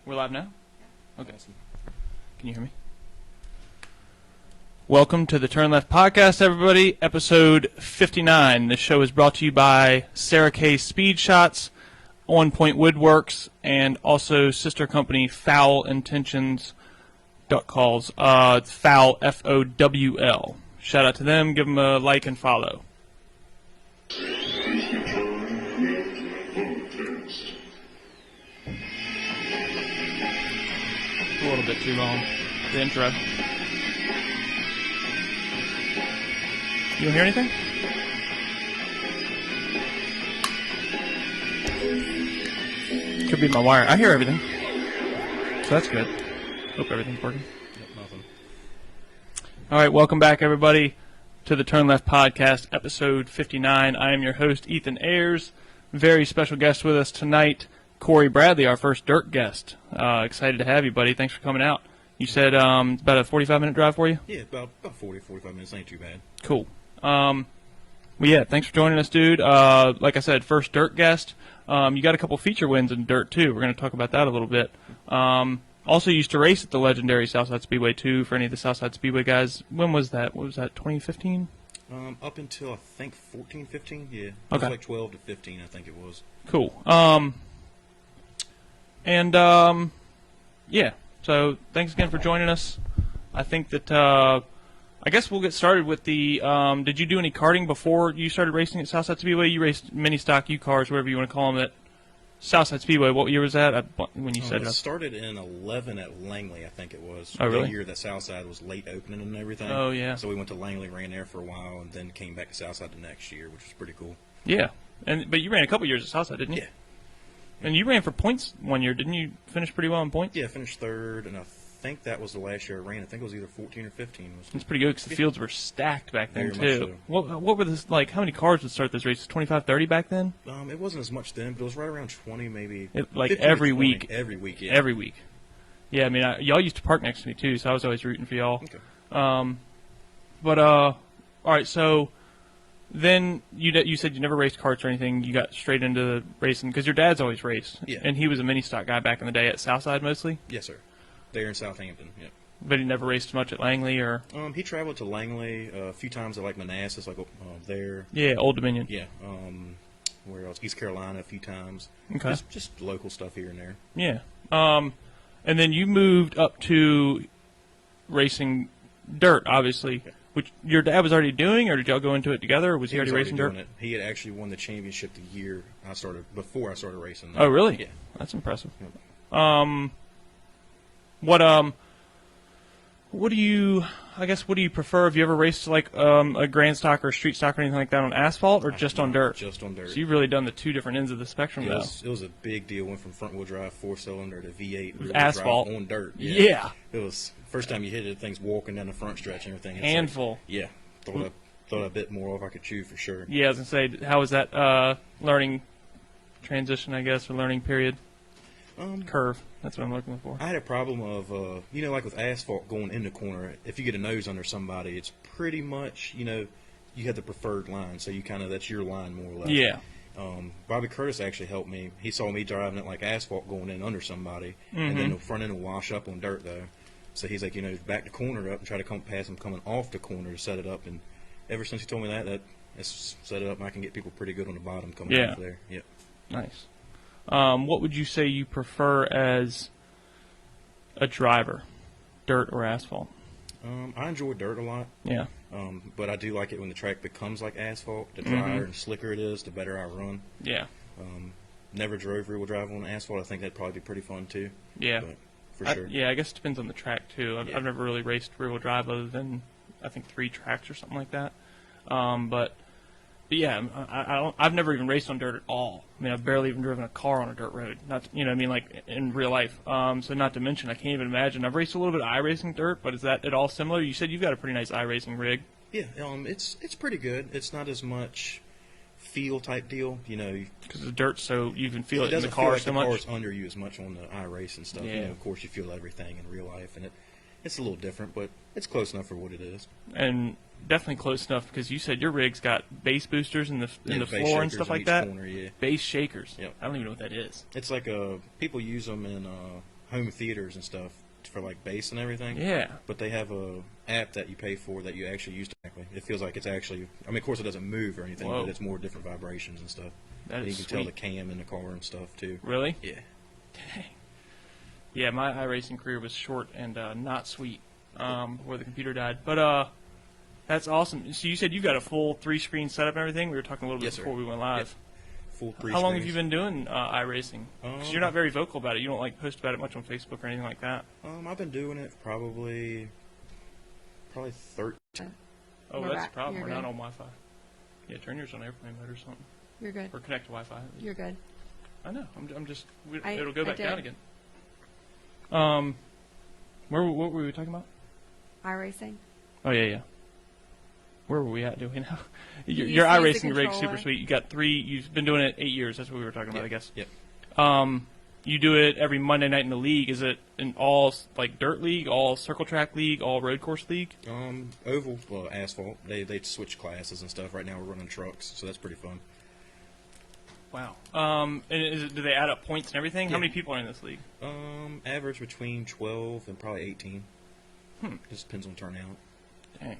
We're live now? Okay. Can you hear me? Welcome to the Turn Left Podcast, everybody. Episode 59. This show is brought to you by Sara Kay Speedshots, on Point Woodworks, and also sister company Foul Intentions. Calls. It's Foul, F-O-W-L. Shout out to them. Give them a like and follow. A little bit too long. The intro. You don't hear anything? Could be my wire. I hear everything. So that's good. Hope everything's working. Yep, nothing. All right, welcome back, everybody, to the Turn Left Podcast, episode 59. I am your host, Ethan Ayers. Very special guest with us tonight, CORY Bradley, our first dirt guest. Excited to have you, buddy. Thanks for coming out. You said it's about a 45-minute drive for you? Yeah, about 40, 45 minutes. Ain't too bad. Cool. Well, yeah, thanks for joining us, dude. Like I said, first dirt guest. You got a couple feature wins in dirt, too. We're going to talk about that a little bit. Also used to race at the legendary Southside Speedway, too, for any of the Southside Speedway guys. When was that? What was that, 2015? Up until, I think, 14, 15, yeah. It was like 12 to 15, I think it was. Cool. Yeah, so thanks again for joining us. I think that, I guess we'll get started with the, did you do any karting before you started racing at Southside Speedway? You raced mini stock U-cars, whatever you want to call them, at Southside Speedway. What year was that when you set it up? It started in 11 at Langley, I think it was. Oh, really? The year that Southside was late opening and everything. Oh, yeah. So we went to Langley, ran there for a while, and then came back to Southside the next year, which was pretty cool. Yeah, but you ran a couple years at Southside, didn't you? Yeah. And you ran for points one year, didn't you? Finish pretty well in points? Yeah, I finished third, and I think that was the last year I ran. I think it was either 14 or 15. It's pretty good because the fields were stacked back then, Very too. much So. What were this like? How many cars would start this race? 25, 30 back then? It wasn't as much then, but it was right around 20, maybe. Like 15 every to 20. week. Every week, yeah. Every week. Yeah, I mean, y'all used to park next to me, too, so I was always rooting for y'all. Okay. All right, so then you said you never raced karts or anything. You got straight into racing because your dad's always raced. Yeah. And he was a mini stock guy back in the day at Southside mostly? Yes, sir. There in Southampton, yeah. But he never raced much at Langley or? He traveled to Langley a few times at like Manassas, like there. Yeah, Old Dominion. Yeah. Where else? East Carolina a few times. Okay. Just local stuff here and there. Yeah. And then you moved up to racing dirt, obviously, which your dad was already doing, or did y'all go into it together, or was he already racing dirt? It. He had actually won the championship the year before I started racing. Oh, really? Yeah. That's impressive. Yep. What do you prefer? Have you ever raced like a grand stock or a street stock or anything like that on asphalt, or just on dirt? Just on dirt. So you've really done the two different ends of the spectrum, though. It was a big deal. Went from front wheel drive 4-cylinder to V8 rear-wheel asphalt drive on dirt. Yeah. It was first time you hit it. Things walking down the front stretch and everything. Handful. Like, yeah. Thought a bit more off I could chew for sure. Yeah, I was gonna say, how was that learning transition? I guess, or learning period. Curve. That's what I'm looking for. I had a problem of, like with asphalt going in the corner, if you get a nose under somebody, it's pretty much, you have the preferred line, so that's your line more or less. Yeah. Bobby Curtis actually helped me. He saw me driving it like asphalt going in under somebody, and then the front end will wash up on dirt, though. So he's like, back the corner up and try to come past him coming off the corner to set it up. And ever since he told me that's set it up, and I can get people pretty good on the bottom coming off there. Yep. Nice. What would you say you prefer as a driver, dirt or asphalt? I enjoy dirt a lot. Yeah. But I do like it when the track becomes like asphalt. The drier and slicker it is, the better I run. Yeah. Never drove rear-wheel drive on asphalt. I think that'd probably be pretty fun too. Yeah. But for sure. Yeah, I guess it depends on the track too. I've never really raced rear-wheel drive other than I think 3 tracks or something like that. But yeah, I've never even raced on dirt at all. I mean, I've barely even driven a car on a dirt road. Not, like in real life. So not to mention, I can't even imagine. I've raced a little bit of iRacing dirt, but is that at all similar? You said you've got a pretty nice iRacing rig. Yeah, it's pretty good. It's not as much feel type deal, because the dirt's so you can feel it in the car car like so the much. Car's under you as much on the iRacing stuff. Yeah. Of course, you feel everything in real life, and it's a little different, but it's close enough for what it is. And definitely close enough because you said your rig's got bass boosters in the floor and stuff like that. Corner, yeah. Bass shakers. Yep. I don't even know what that is. It's like people use them in home theaters and stuff for like bass and everything. Yeah. But they have a app that you pay for that you actually use directly. It feels like it's actually. I mean, of course, it doesn't move or anything, Whoa. but it's more different vibrations and stuff. That and is you can tell sweet. the cam in the car and stuff too. Really? Yeah. Dang. Yeah, my iRacing career was short and not sweet before the computer died. But that's awesome. So you said you got a full 3-screen setup and everything? We were talking a little bit Yes, sir. before we went live. Full 3 How long have screens. you been doing iRacing? Because you're not very vocal about it. You don't like post about it much on Facebook or anything like that. I've been doing it probably 13. Oh, We're that's back. a problem. You're We're not good. on Wi-Fi. Yeah, turn yours on airplane mode or something. You're good. Or connect to Wi-Fi. You're good. I know. I'm just. I- It'll go I back did. down again. What were we talking about? iRacing. Oh yeah. Where were we at doing now? Your You use the iRacing rig's super controller. sweet. You got 3. You've been doing it 8 years. That's what we were talking about, Yep. I guess. Yep. You do it every Monday night in the league. Is it an all like dirt league, all circle track league, all road course league? Oval, well, asphalt. They switch classes and stuff. Right now we're running trucks, so that's pretty fun. Wow. And do they add up points and everything? How Yeah. many people are in this league? Average between 12 and probably 18. Just depends on turnout. Dang,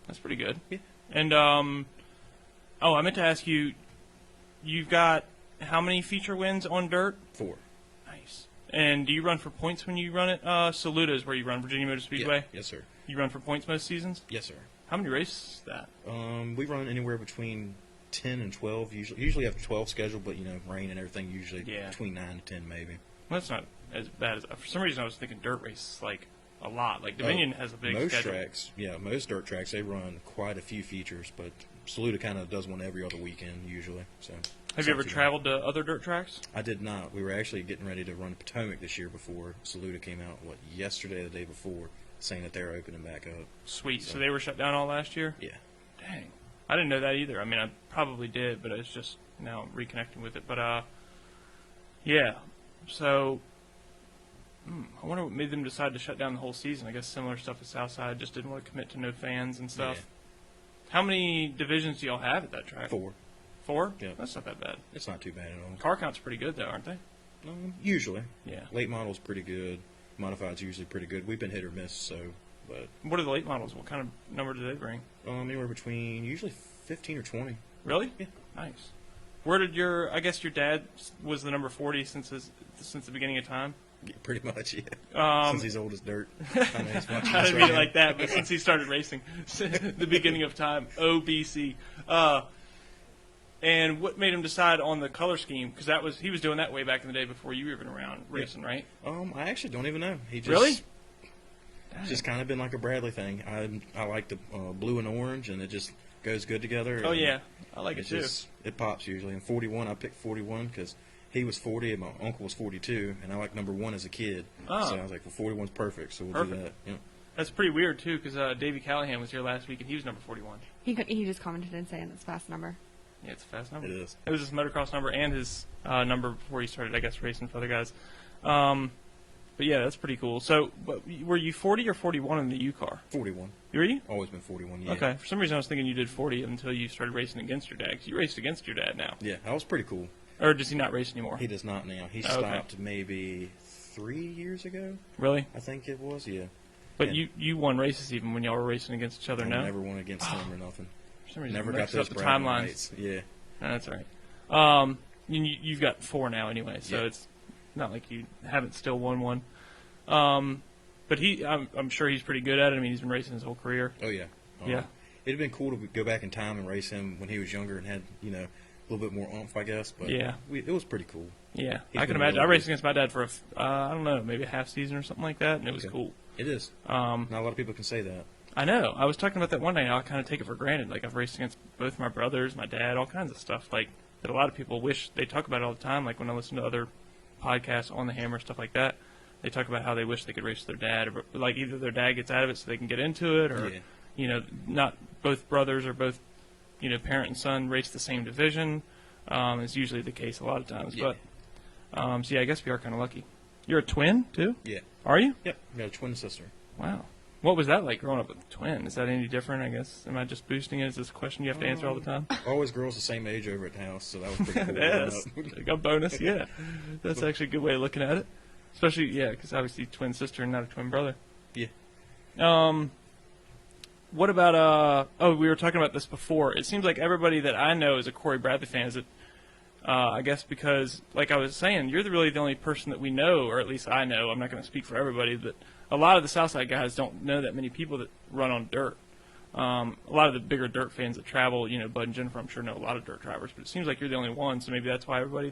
that's pretty good. Yeah. And I meant to ask you, you've got how many feature wins on dirt? 4. Nice. And do you run for points when you run it? Saluda is where you run, Virginia Motor Speedway. Yeah. Yes, sir. You run for points most seasons? Yes, sir. How many races is that? We run anywhere between 10 and 12. Usually have 12 scheduled, but rain and everything. Usually Yeah. between 9 and 10, maybe. Well, that's not as bad as. For some reason, I was thinking dirt races like a lot. Like Dominion has a big most schedule. tracks, most dirt tracks they run quite a few features, but Saluda kind of does one every other weekend usually. So. Have it's you not ever too bad. traveled to other dirt tracks? I did not. We were actually getting ready to run Potomac this year before Saluda came out. Yesterday, or the day before, saying that they're opening back up. Sweet. So So- they were shut down all last year? Yeah. Dang. I didn't know that either. I mean, I probably did, but it's just now reconnecting with it. But, yeah. So, I wonder what made them decide to shut down the whole season. I guess similar stuff at Southside. Just didn't want to commit to no fans and stuff. Yeah. How many divisions do y'all have at that track? 4. 4? Yeah. That's not that bad. It's not too bad at all. Car count's pretty good, though, aren't they? Usually. Yeah. Late model's pretty good. Modified's usually pretty good. We've been hit or miss, so, but What are the late models? What kind of number do they bring? anywhere between usually 15 or 20. Really? Yeah. Nice. Where did I guess your dad was the number 40 since the beginning of time? Yeah, pretty much, yeah. Um, Since he's old as dirt. I know he's watching I this didn't right mean it now. like that, but since he started racing, the beginning of time, OBC. And what made him decide on the color scheme? Because he was doing that way back in the day before you were even around racing, right? I actually don't even know. He just, Really? It's just kind of been like a Bradley thing. I like the blue and orange, and it just goes good together. Oh and yeah, I like it it's too. just it pops usually. And 41, I picked 41 because he was 40 and my uncle was 42, and I like number 1 as a kid. Oh. So I was like, well, 41's perfect, so we'll Perfect. do that. Yeah. That's pretty weird too, because Davey Callahan was here last week and he was number 41. He just commented and saying it's a fast number. Yeah, it's a fast number. It is. It was his motocross number and his number before he started, I guess, racing for other guys. But yeah, that's pretty cool. So, but were you 40 or 41 in the U car? 41. Were you? Always been 41, yeah. Okay. For some reason, I was thinking you did 40 until you started racing against your dad. 'Cause you raced against your dad now. Yeah, that was pretty cool. Or does he not race anymore? He does not now. He Oh, okay. stopped maybe 3 years ago, Really? I think it was, yeah. But Yeah. you won races even when y'all were racing against each other, I no? never won against him or nothing. For some reason, Never I got mixed those up the bragging timelines. rights. Yeah. No, that's all right. You've got 4 now anyway, so Yeah. it's not like you haven't still won one. But I'm sure he's pretty good at it. I mean, he's been racing his whole career. Oh, yeah. Yeah. It'd been cool to go back in time and race him when he was younger and had, a little bit more oomph, I guess. But Yeah. it was pretty cool. Yeah, He's I can been imagine. really I raced good. against my dad for I don't know, maybe a half season or something like that, and it was Okay. cool. It is. Not a lot of people can say that. I know. I was talking about that one day. How I kind of take it for granted. Like I've raced against both my brothers, my dad, all kinds of stuff. Like that, a lot of people wish they talk about it all the time. Like when I listen to other podcasts on the Hammer, stuff like that, they talk about how they wish they could race with their dad, or like either their dad gets out of it so they can get into it, or Yeah. not both brothers or both parent and son race the same division. It's usually the case a lot of times. Yeah. But so yeah, I guess we are kind of lucky. You're a twin too? Yeah. Are you? Yep. I got a twin sister. Wow. What was that like growing up with a twin? Is that any different, I guess? Am I just boosting it? Is this a question you have to answer all the time? Always girls the same age over at the house, so that was pretty cool. Yes. growing up. A bonus, yeah. That's actually a good way of looking at it. Especially, yeah, because obviously twin sister and not a twin brother. Yeah. What about, we were talking about this before. It seems like everybody that I know is a CORY Bradley fan. Is it, I guess because, like I was saying, you're really the only person that we know, or at least I know. I'm not going to speak for everybody, but a lot of the Southside guys don't know that many people that run on dirt. A lot of the bigger dirt fans that travel, Bud and Jennifer, I'm sure know a lot of dirt drivers, but it seems like you're the only one, so maybe that's why everybody,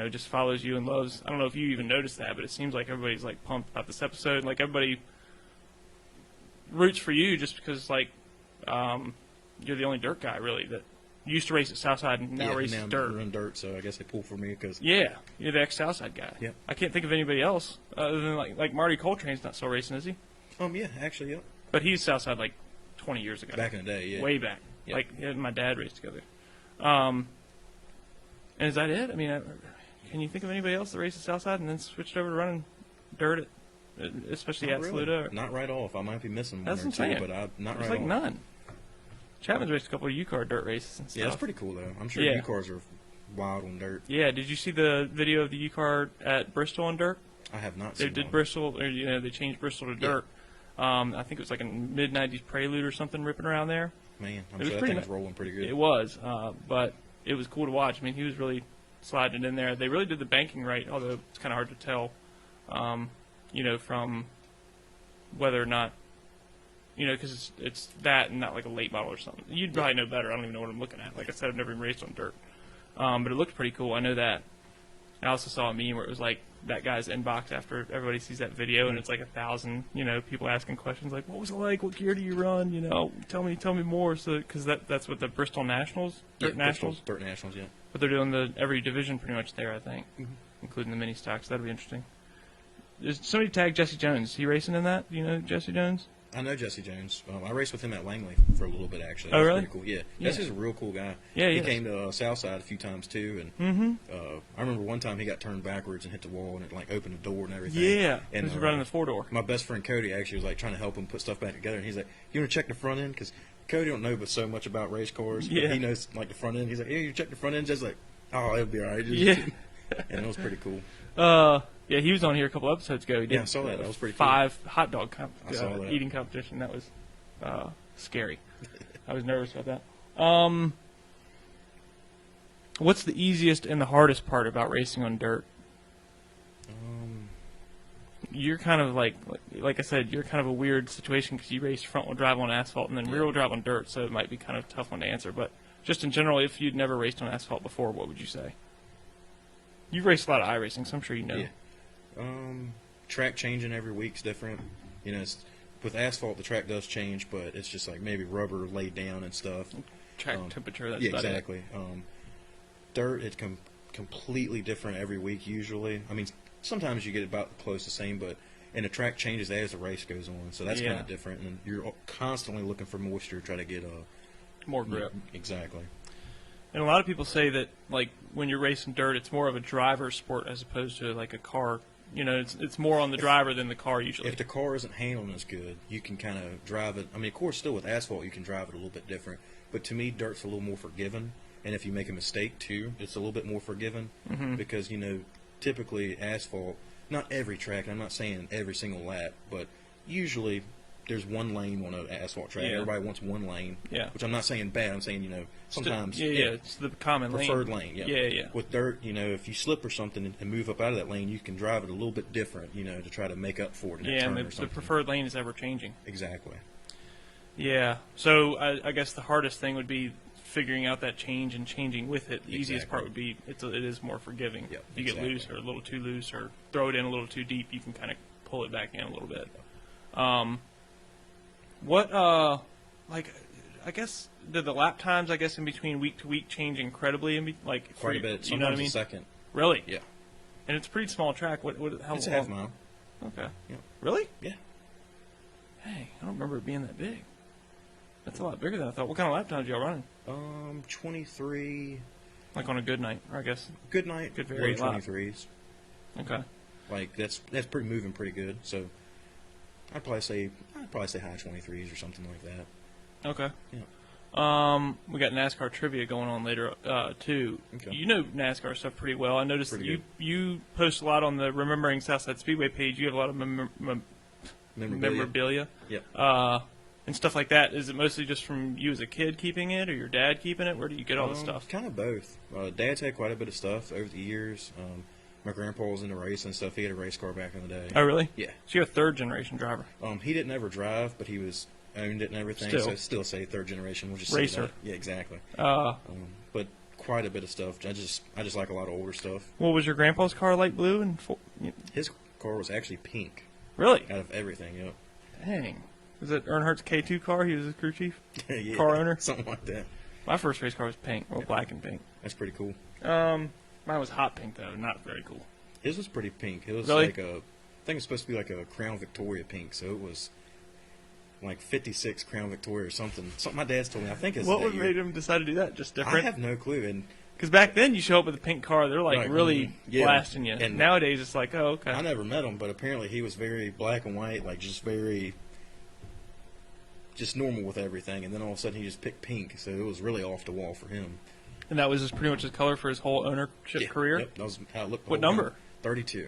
just follows you and loves. I don't know if you even noticed that, but it seems like everybody's, pumped about this episode. Like, everybody roots for you just because, you're the only dirt guy, really, that used to race at Southside and now races dirt. I run dirt, so I guess they pull for me because... Yeah, you're the ex-Southside guy. Yeah. I can't think of anybody else other than, like Marty Coltrane's not still racing, is he? Yeah, actually, yeah. But he's Southside, 20 years ago. Back in the day, yeah. Way back. Yeah. Him and my dad raced together. And is that it? I mean, can you think of anybody else that raced at Southside and then switched over to running dirt, especially Not at really. Saluda? Not right off. I might be missing That's one or what I'm two, saying. but not There's right off. none. Chapman's raced a couple of U-car dirt races and stuff. Yeah, that's pretty cool, though. I'm sure Yeah. U-cars are wild on dirt. Yeah, did you see the video of the U-car at Bristol on dirt? I have not They seen did one. Bristol, or they changed Bristol to dirt. I think it was like a mid-'90s Prelude or something ripping around there. Man, I'm It was sure that pretty thing was rolling pretty good. It was, but it was cool to watch. I mean, he was really sliding it in there. They really did the banking right, although it's kind of hard to tell, from whether or not, because it's that and not like a late model or something. You'd probably know better. I don't even know what I'm looking at. Like I said, I've never even raced on dirt. But it looked pretty cool. I know that. I also saw a meme where it was like that guy's inbox after everybody sees that video, and it's like 1,000, people asking questions like, "What was it like? What gear do you run? Tell me more." So, because that's what the Bristol Nationals, Dirt Nationals, Dirt Nationals, yeah. but they're doing every division pretty much there, I think, including the mini stocks. That'd be interesting. There's somebody tagged Jesse Jones. Is he racing in that? Do you know Jesse Jones? I know Jesse Jones. I raced with him at Langley for a little bit, actually. Oh, That was really? Pretty cool. Yeah. Yeah. Jesse's a real cool guy. Yeah, he is. came to Southside a few times, too. And I remember one time he got turned backwards and hit the wall, and it, opened the door and everything. Yeah, And he was running the 4-door. my best friend Cody actually was, trying to help him put stuff back together. And he's like, "You want to check the front end?" Because Cody don't know but so much about race cars. But Yeah. he knows, the front end. He's like, "Yeah, you check the front end?" Just like, "Oh, it'll be all right." Yeah. And it was pretty cool. Yeah, he was on here a couple episodes ago. He did Yeah, I saw that. That was pretty cool. 5 hot dog I saw that. eating competition. That was scary. I was nervous about that. What's the easiest and the hardest part about racing on dirt? You're kind of like I said, you're kind of a weird situation because you race front-wheel drive on asphalt and then rear-wheel drive on dirt, so it might be kind of a tough one to answer. But just in general, if you'd never raced on asphalt before, what would you say? You've raced a lot of iRacing, so I'm sure you know. Yeah. Track changing every week's different. With asphalt, the track does change, but it's just maybe rubber laid down and stuff. Track temperature, that's Yeah, about exactly. Dirt, it's completely different every week usually. I mean, sometimes you get about close the same, and the track changes as the race goes on, so that's kind of different. And you're constantly looking for moisture to try to get more grip. Exactly. And a lot of people say that, when you're racing dirt, it's more of a driver sport as opposed to, a car. It's more on the driver than the car usually. If the car isn't handling as good, you can kind of drive it. I mean, of course, still with asphalt, you can drive it a little bit different. But to me, dirt's a little more forgiving. And if you make a mistake, too, it's a little bit more forgiving. Because, typically asphalt, not every track, and I'm not saying every single lap, but usually there's one lane on an asphalt track. Yeah. Everybody wants one lane. Yeah. Which I'm not saying bad. I'm saying, sometimes. It's the common preferred lane. Yeah. Yeah. With dirt, if you slip or something and move up out of that lane, you can drive it a little bit different, to try to make up for it in that turn and or the something. preferred lane is ever changing. Exactly. Yeah. So I guess the hardest thing would be figuring out that change and changing with it. The easiest part would be it is more forgiving. Yep, If you get loose or a little too loose or throw it in a little too deep, you can kind of pull it back in a little bit. I guess did the lap times, in between week to week change incredibly? Quite a bit. You know what I Sometimes mean? a second. Really? Yeah. And it's a pretty small track. How It's a long? half mile. Okay. Yeah. Really? Yeah. Hey, I don't remember it being that big. That's a lot bigger than I thought. What kind of lap times y'all running? 23. Like on a good night, or I guess. Good night. Good low varied lap. 23s. Okay. That's pretty moving pretty good. So I'd probably say high 23s or something like that. Okay. Yeah. We got NASCAR trivia going on later too. Okay. You know NASCAR stuff pretty well. I noticed Pretty that you post a lot on the Remembering Southside Speedway page. You have a lot of memorabilia. Yep. And stuff like that. Is it mostly just from you as a kid keeping it, or your dad keeping it? Where do you get all the stuff? Kind of both. Dad's had quite a bit of stuff over the years. My grandpa was into racing and stuff. He had a race car back in the day. Oh, really? Yeah. So you're a third-generation driver. He didn't ever drive, but he was owned it and everything. Still. So still say third generation. We'll just Racer. say that. Yeah, exactly. But quite a bit of stuff. I just like a lot of older stuff. What was your grandpa's car? Light blue and His car was actually pink. Really? Out of everything, yep. Dang. Was it Earnhardt's K2 car? He was his crew chief? Yeah, car owner? Something like that. My first race car was pink. Well, black and pink. That's pretty cool. Mine was hot pink, though. Not very cool. His was pretty pink. It was Really? like I think it's supposed to be like a Crown Victoria pink, so it was like 56 Crown Victoria or something. Something my dad's told me. I think it's What that would year. made him decide to do that? Just different? I have no clue. And Because back then, you show up with a pink car, they're like Right, really yeah. blasting you. And nowadays, it's like, oh, okay. I never met him, but apparently he was very black and white, like just normal with everything. And then all of a sudden he just picked pink, so it was really off the wall for him. And that was just pretty much his color for his whole ownership Yeah, career? Yep, that was how it looked. the What whole number? time. 32.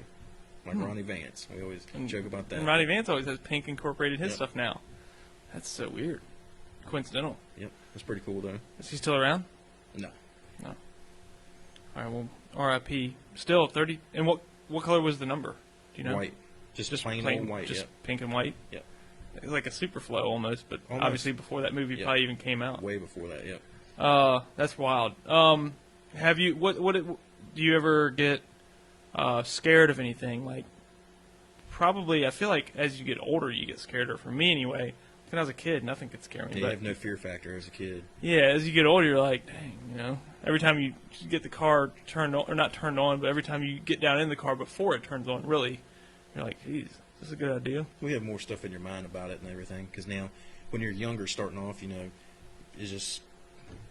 Like Ronnie Vance. We always joke about that. And Ronnie Vance always has pink incorporated in his Yep. stuff now. That's so weird. Coincidental. Yep, that's pretty cool though. Is he still around? No. No. All right, well, R.I.P. Still 30. And what color was the number? Do you know? White. Just plain old white, Just yep. pink and white? Yep. It's like a Superflow almost, but Almost. obviously before that movie Yep. probably even came out. Way before that, yep. That's wild. Have you, do you ever get scared of anything? Like, probably, I feel like as you get older, you get scared. Or for me anyway, when I was a kid, nothing could scare me. Yeah, you but have no fear factor as a kid. yeah, as you get older, you're like, dang, you know. Every time you get the car turned on, or not turned on, but every time you get down in the car before it turns on, really, you're like, geez, is this a good idea? We have more stuff in your mind about it and everything. Because now, when you're younger, starting off, you know, it's just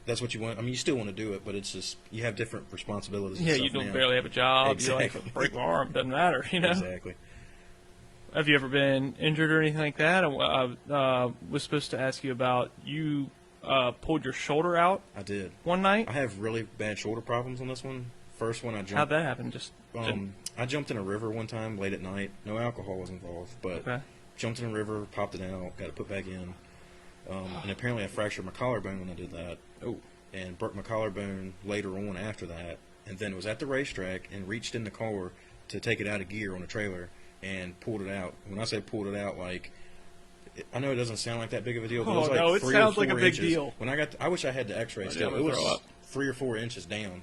that's what you want. I mean, you still want to do it, but it's just you have different responsibilities. And Yeah, stuff you don't now. barely have a job. Exactly. You're like, break my arm, doesn't matter, you know. Exactly. Have you ever been injured or anything like that? I was supposed to ask you about you pulled your shoulder out I did. one night. I have really bad shoulder problems on this one. First one I How'd jumped. that happen? Just I jumped in a river one time late at night. No alcohol was involved, but okay. jumped in a river, popped it out, got it put back in, and apparently I fractured my collarbone when I did that. Oh, And broke my collarbone later on after that, and then was at the racetrack and reached in the car to take it out of gear on the trailer and pulled it out. When I say pulled it out, like I know it doesn't sound like that big of a deal, but it was like no, it 3 sounds or 4 like a big inches. deal. When I wish I had the X-ray still. I'm It gonna was throw up. 3 or 4 inches down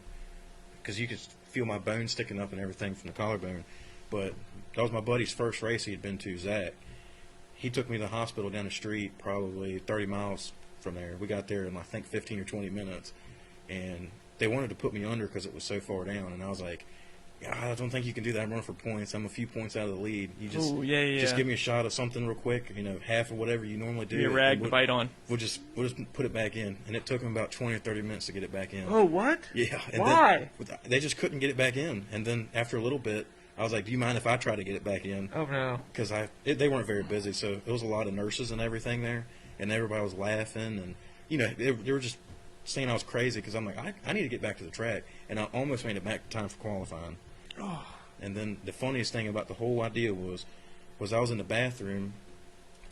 because you could feel my bone sticking up and everything from the collarbone. But that was my buddy's first race he had been to, Zach. He took me to the hospital down the street, probably 30 miles from there. We got there in I think 15 or 20 minutes. And they wanted to put me under because it was so far down, and I was like, I don't think you can do that. I'm running for points. I'm a few points out of the lead. You just, Ooh, yeah. just give me a shot of something real quick. You know, half of whatever you normally do. Give me a rag and to bite on. We'll just put it back in, and it took them about 20 or 30 minutes to get it back in. Oh, what? Yeah. And Why? Then, they just couldn't get it back in, and then after a little bit, I was like, do you mind if I try to get it back in? Oh no. Because they weren't very busy, so there was a lot of nurses and everything there, and everybody was laughing, and you know they were just saying I was crazy because I'm like I need to get back to the track, and I almost made it back in time for qualifying. Oh. And then the funniest thing about the whole idea was I was in the bathroom.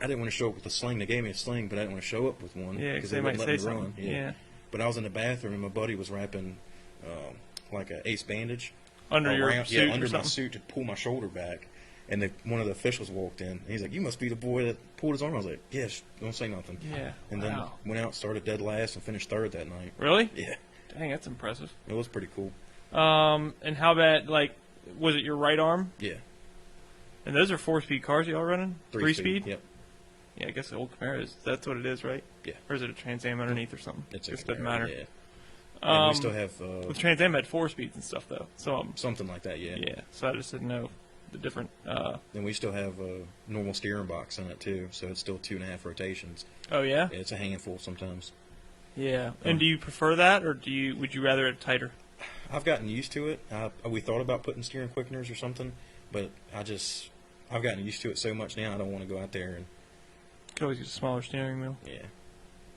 I didn't want to show up with a sling. They gave me a sling, but I didn't want to show up with one Yeah, because they they might wouldn't say let me something. run. Yeah. But I was in the bathroom, and my buddy was wrapping like an ace bandage Under your around, suit yeah, or under my something? suit to pull my shoulder back. And one of the officials walked in, and he's like, "You must be the boy that pulled his arm." I was like, "Yes, don't say nothing." Yeah. And Wow. then went out, started dead last, and finished third that night. Really? Yeah, Dang, that's impressive. it was pretty cool. And how bad? Like, was it your right arm? Yeah, And those are 4-speed cars y'all running? 3-speed? Yep, Yeah, I guess the old Camaro is. That's what it is, right? yeah. Or is it a Trans Am underneath or something? It's a Just doesn't Camaro, matter. Yeah, and we Um, still have With Trans Am had 4 speeds and stuff though. So something like that. Yeah. yeah. So I just didn't know the different. And we still have a normal steering box in it too, so it's still 2.5 rotations. Oh yeah. Yeah, it's a handful sometimes. Yeah. And do you prefer that, or would you rather it tighter? I've gotten used to it. We thought about putting steering quickeners or something, but I've gotten used to it so much now. I don't want to go out there and Could always get a smaller steering wheel. yeah.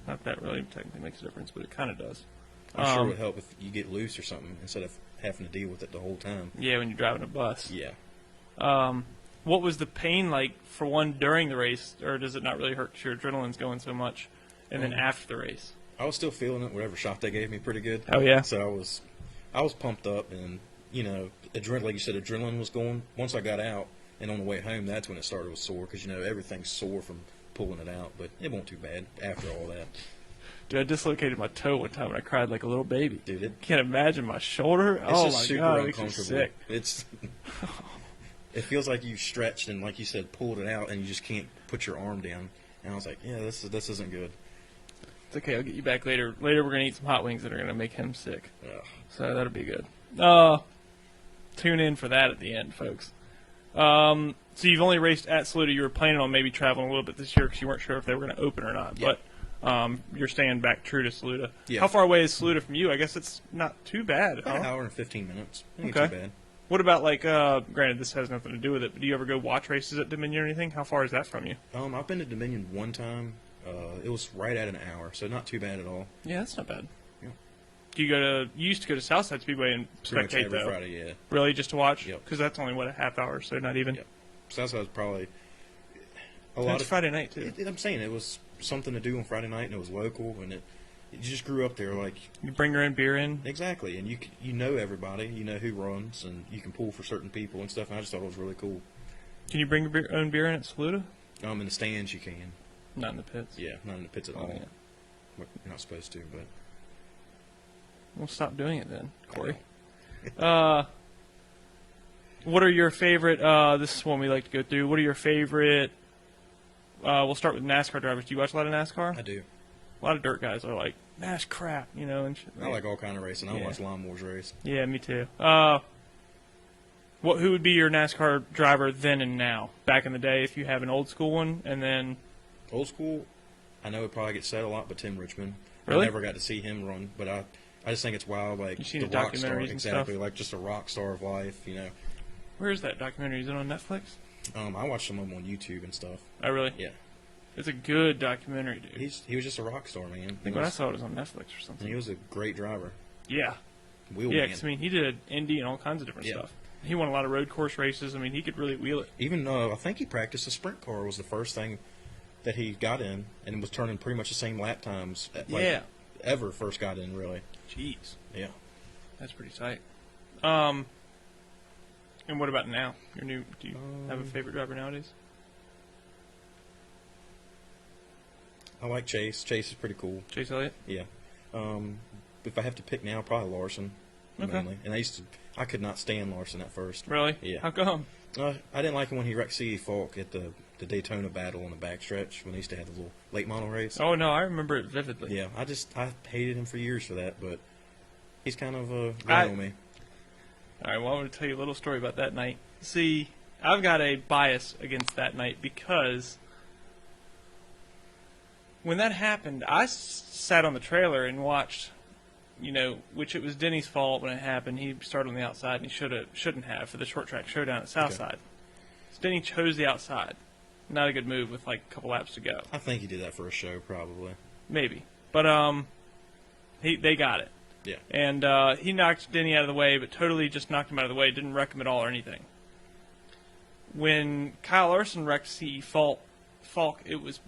Not that really technically makes a difference, but it kind of does. I'm sure it would help if you get loose or something instead of having to deal with it the whole time. Yeah, when you're driving a bus. Yeah. What was the pain like, for one, during the race, or does it not really hurt 'cause your adrenaline's going so much, and then after the race? I was still feeling it, whatever shot they gave me, pretty good. Oh, yeah? So I was pumped up, and, you know, like you said, adrenaline was going. Once I got out, and on the way home, that's when it started to sore, because, you know, everything's sore from pulling it out, but it wasn't too bad after all that. Dude, I dislocated my toe one time, and I cried like a little baby. Dude, Can't imagine my shoulder. it's Oh, just my super God, it makes me uncomfortable. sick. It feels like you stretched and, like you said, pulled it out, and you just can't put your arm down. And I was like, yeah, this isn't good. It's okay, I'll get you back later. Later, we're going to eat some hot wings that are going to make him sick. Ugh. So that'll be good. Tune in for that at the end, folks. So you've only raced at Saluda. You were planning on maybe traveling a little bit this year because you weren't sure if they were going to open or not. Yeah. But you're staying back true to Saluda. Yeah. How far away is Saluda from you? I guess it's not too bad. About an hour and 15 minutes. Ain't Okay. too bad. What about, like, granted, this has nothing to do with it, but do you ever go watch races at Dominion or anything? How far is that from you? I've been to Dominion one time. It was right at an hour, so not too bad at all. Yeah, that's not bad. Yeah. Do you you used to go to Southside Speedway and Pretty much spectate, every though? Friday, yeah. Really, just to watch? Yep. Because that's only, a half hour, so not even. Yep. So that was probably a And lot it's of Friday night, too. I'm saying it was something to do on Friday night, and it was local, and it just grew up there. Like You bring your own beer in? exactly, and you know everybody, you know who runs, and you can pull for certain people and stuff. And I just thought it was really cool. Can you bring your own beer in at Saluda? In the stands you can. Not in the pits. Yeah, not in the pits at all. yeah. You're not supposed to, but We'll stop doing it then, Corey. What are your favorite, this is one we like to go through, what are your favorite, we'll start with NASCAR drivers. Do you watch a lot of NASCAR? I do. A lot of dirt guys are like, that's crap, and shit. I like all kind of racing. I Yeah. watch lawnmowers race. Yeah, me too. Who would be your NASCAR driver then and now? Back in the day, if you have an old school one, and then... Old school, I know it probably gets said a lot, but Tim Richmond. Really? I never got to see him run, but I just think it's wild. Like You've seen the the rock star, documentaries and exactly, stuff? like just a rock star of life. Where is that documentary? Is it on Netflix? I watched some of them on YouTube and stuff. Oh, really? Yeah, It's a good documentary, dude. he was just a rock star, man. I think when I saw it was on Netflix or and something. he was a great driver. Yeah. Wheel Yeah, man. 'cause, he did Indy and all kinds of different Yeah. stuff. He won a lot of road course races. He could really wheel it. Even I think he practiced a sprint car was the first thing that he got in, and was turning pretty much the same lap times. Yeah. Ever first got in, really. Jeez. Yeah. That's pretty tight. And what about now? Do you have a favorite driver nowadays? I like Chase. Chase is pretty cool. Chase Elliott? Yeah. If I have to pick now, probably Larson. Okay. Mainly. And I could not stand Larson at first. Really? Yeah. How come? I didn't like him when he wrecked C.E. Falk at the Daytona battle on the backstretch when they used to have the little late model race. Oh, no, I remember it vividly. Yeah, I hated him for years for that, but he's kind of grown on me. All right, well, I'm going to tell you a little story about that night. See, I've got a bias against that night because when that happened, I sat on the trailer and watched, which it was Denny's fault when it happened. He started on the outside, and he shouldn't have for the short track showdown at Southside. So Denny chose the outside. Not a good move with like a couple laps to go. I think he did that for a show, probably. Maybe, but they got it. Yeah. And he knocked Denny out of the way, but totally just knocked him out of the way. Didn't wreck him at all or anything. When Kyle Larson wrecked C.E. Falk, it was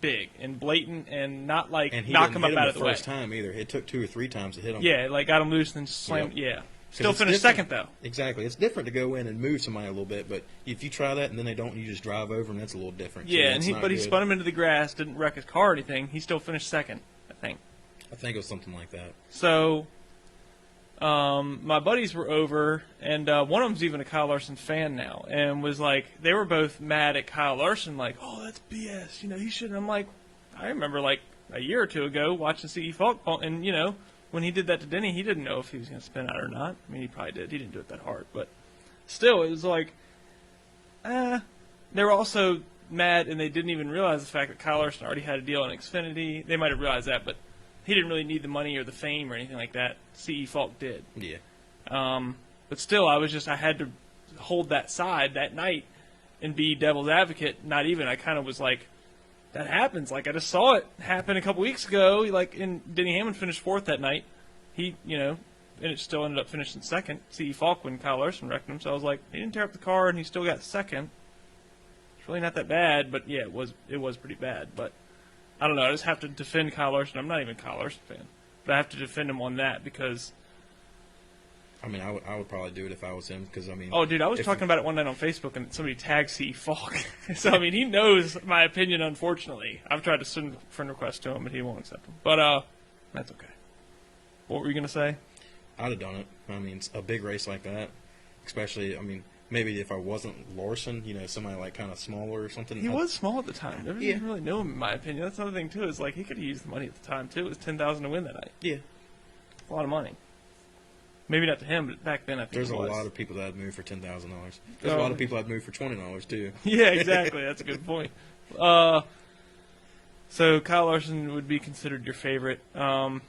big and blatant and not like And he knock didn't him hit up him out the of the way. first time either. It took 2 or 3 times to hit him. Yeah, like got him loose and slammed. Yep. Yeah. Still it's finished different. second, though. Exactly. It's different to go in and move somebody a little bit, but if you try that and then they don't, you just drive over them, that's a little different. So Yeah, that's and not but he good. spun him into the grass, didn't wreck his car or anything. He still finished second, I think. I think it was something like that. So, my buddies were over, and one of them's even a Kyle Larson fan now, and was like, they were both mad at Kyle Larson, like, oh, that's BS, he shouldn't. I'm like, I remember like a year or two ago watching C.E. Falk, and when he did that to Denny, he didn't know if he was going to spin out or not. I mean, he probably did. He didn't do it that hard, but still, it was like, they were also mad, and they didn't even realize the fact that Kyle Larson already had a deal on Xfinity. They might have realized that, but he didn't really need the money or the fame or anything like that. C.E. Falk did. Yeah. But still, I had to hold that side that night and be devil's advocate. Not even. I kind of was like, that happens. Like, I just saw it happen a couple weeks ago. And Denny Hamlin finished 4th that night. He, and it still ended up finishing 2nd. C.E. Falk when Kyle Larson wrecked him. So I was like, he didn't tear up the car, and he still got 2nd. It's really not that bad, but yeah, it was pretty bad. But I don't know. I just have to defend Kyle Larson. I'm not even a Kyle Larson fan, but I have to defend him on that because. I mean, I would probably do it if I was him, because, I mean... Oh, dude, I was talking about it one night on Facebook, and somebody tagged C. Falk. So, I mean, he knows my opinion, unfortunately. I've tried to send a friend request to him, but he won't accept them. But, that's okay. What were you going to say? I'd have done it. I mean, a big race like that, especially, I mean, maybe if I wasn't Larson, somebody, like, kind of smaller or something. He was small at the time. Nobody didn't really know him, in my opinion. That's another thing, too, is, like, he could have used the money at the time, too. It was $10,000 to win that night. Yeah. A lot of money. Maybe not to him, but back then I think There's it was. a lot of people that would move for $10,000. There's a lot of people that would move for $20 too. Yeah, exactly. That's a good point. So Kyle Larson would be considered your favorite. Just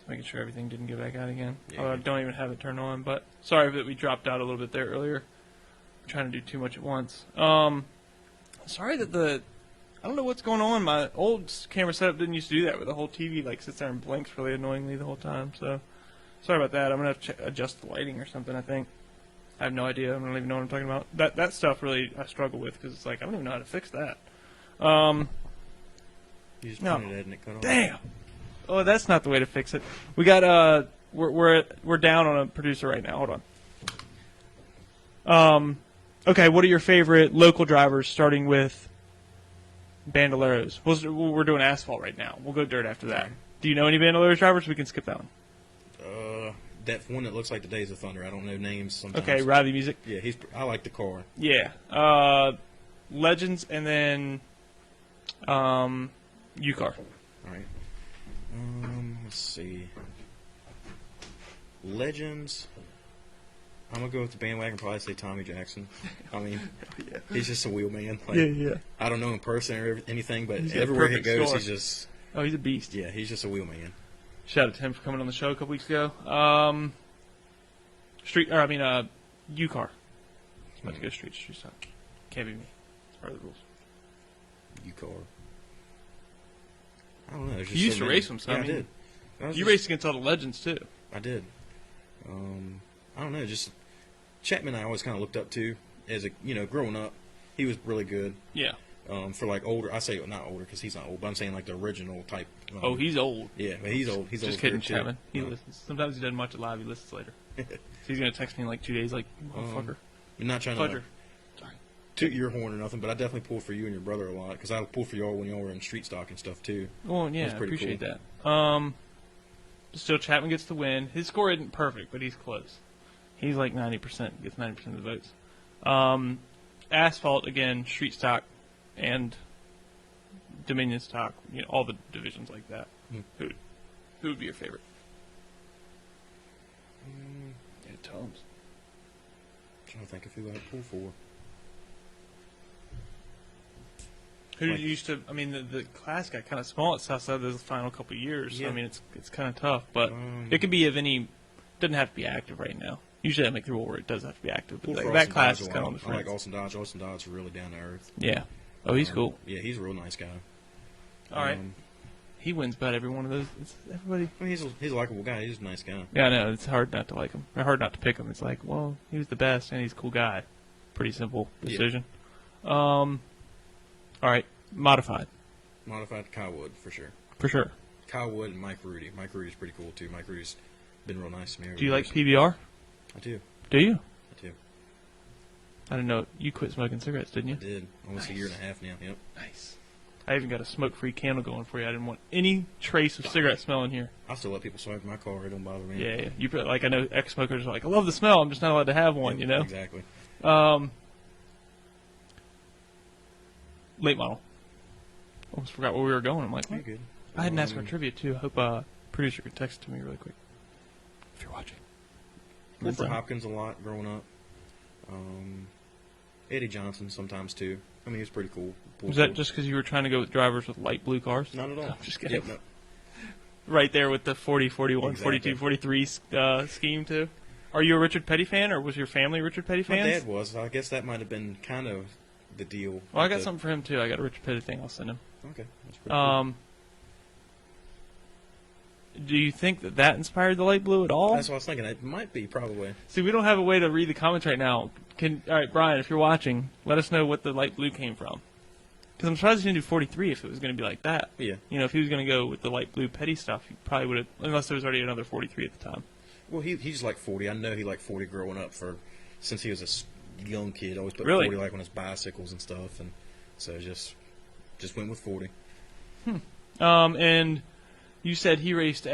making sure everything didn't go back out again. Yeah. Although I don't even have it turned on. But sorry that we dropped out a little bit there earlier. I'm trying to do too much at once. Sorry that I don't know what's going on. My old camera setup didn't used to do that, where the whole TV sits there and blinks really annoyingly the whole time. So, sorry about that. I'm gonna have to adjust the lighting or something. I think. I have no idea. I don't even know what I'm talking about. That stuff really I struggle with because it's like I don't even know how to fix that. You just pointed at it and it cut off. Damn. Oh, that's not the way to fix it. We got we're down on a producer right now. Hold on. Okay. What are your favorite local drivers? Starting with Bandoleros. We're doing Asphalt right now. We'll go dirt after that. Do you know any Bandoleros drivers? We can skip that one. That one that looks like the Days of Thunder. I don't know names sometimes. Okay, Riley Music. Yeah, I like the car. Yeah. Legends and then UCAR. All right. Let's see. Legends. I'm going to go with the bandwagon, probably say Tommy Jackson. I mean, he's just a wheelman. Like, yeah. I don't know him in person or anything, but He's got a everywhere he perfect goes, score. he's just... Oh, he's a beast. Yeah, he's just a wheelman. Shout out to him for coming on the show a couple weeks ago. UCAR. He's about to go street stop. Can't be me. It's part of the rules. UCAR. I don't know. You used to race them, so yeah, I mean, I did. You raced against all the legends, too. I did. I don't know, just Chapman I always kind of looked up to as growing up. He was really good. Yeah. For like older, I say not older because he's not old, but I'm saying like the original type. He's old. Yeah, but he's old. He's Just old kidding, too. Chapman. He listens. Sometimes he doesn't watch it live. He listens later. So he's going to text me in like 2 days like, motherfucker. I'm not trying Fudger. to Sorry. toot your horn or nothing, but I definitely pull for you and your brother a lot because I pull for y'all when y'all were in street stock and stuff too. Well, yeah, I pretty appreciate cool. that. Still, Chapman gets the win. His score isn't perfect, but he's close. He's like 90%, gets 90% of the votes. Asphalt, again, street stock and Dominion stock, all the divisions like that. Who would be your favorite? Yeah, Tomes. Trying to think of who I'd pull for. Who did you used to? I mean, the class got kind of small at Southside the final couple of years. Yeah. I mean, it's kind of tough, but it could be of any. Doesn't have to be active right now. Usually, I make the rule where it does have to be active. But that class is kind of on the I fence. like Austin Dodge. Austin Dodge is really down to earth. Yeah. Oh, he's cool. Yeah, he's a real nice guy. All right. He wins about every one of those. It's everybody. I mean, he's a likable guy. He's a nice guy. Yeah, I know. It's hard not to like him. Or hard not to pick him. It's like, well, he was the best, and he's a cool guy. Pretty simple decision. Yeah. All right. Modified. Modified Kyle Wood, for sure. For sure. Kyle Wood and Mike Rudy. Mike Rudy's pretty cool, too. Mike Rudy's been real nice to me. Do you like PBR? I do. Do you? I do. I didn't know. You quit smoking cigarettes, didn't you? I did. Almost a year and a half now. Yep. Nice. I even got a smoke-free candle going for you. I didn't want any trace of cigarette smell in here. I still let people smoke in my car. It don't bother me. Yeah. You I know ex-smokers are like, I love the smell. I'm just not allowed to have one, Exactly. Late model. Almost forgot where we were going. I'm like, You're good. I had NASCAR trivia, too. I hope producer could text it to me really quick. If you're watching. Cooper Hopkins a lot growing up. Eddie Johnson sometimes, too. I mean, he was pretty cool. Was that just because you were trying to go with drivers with light blue cars? Not at all. I'm just kidding. Yep, no. Right there with the 40, 41, Exactly. 42, 43 scheme, too. Are you a Richard Petty fan, or was your family a Richard Petty My fans? dad was. I guess that might have been kind of the deal. Well, I got something for him too. I got a Richard Petty thing I'll send him. Okay, that's pretty cool. Do you think that inspired the light blue at all? That's what I was thinking. It might be, probably. See, we don't have a way to read the comments right now. All right, Brian, if you're watching, let us know what the light blue came from. Because I'm surprised he didn't do 43 if it was going to be like that. Yeah. You know, if he was going to go with the light blue Petty stuff, he probably would have, unless there was already another 43 at the time. Well, he's like 40. I know he liked 40 growing up since he was a young kid. Always put Really? 40 like on his bicycles and stuff, and so just went with 40. And you said he raced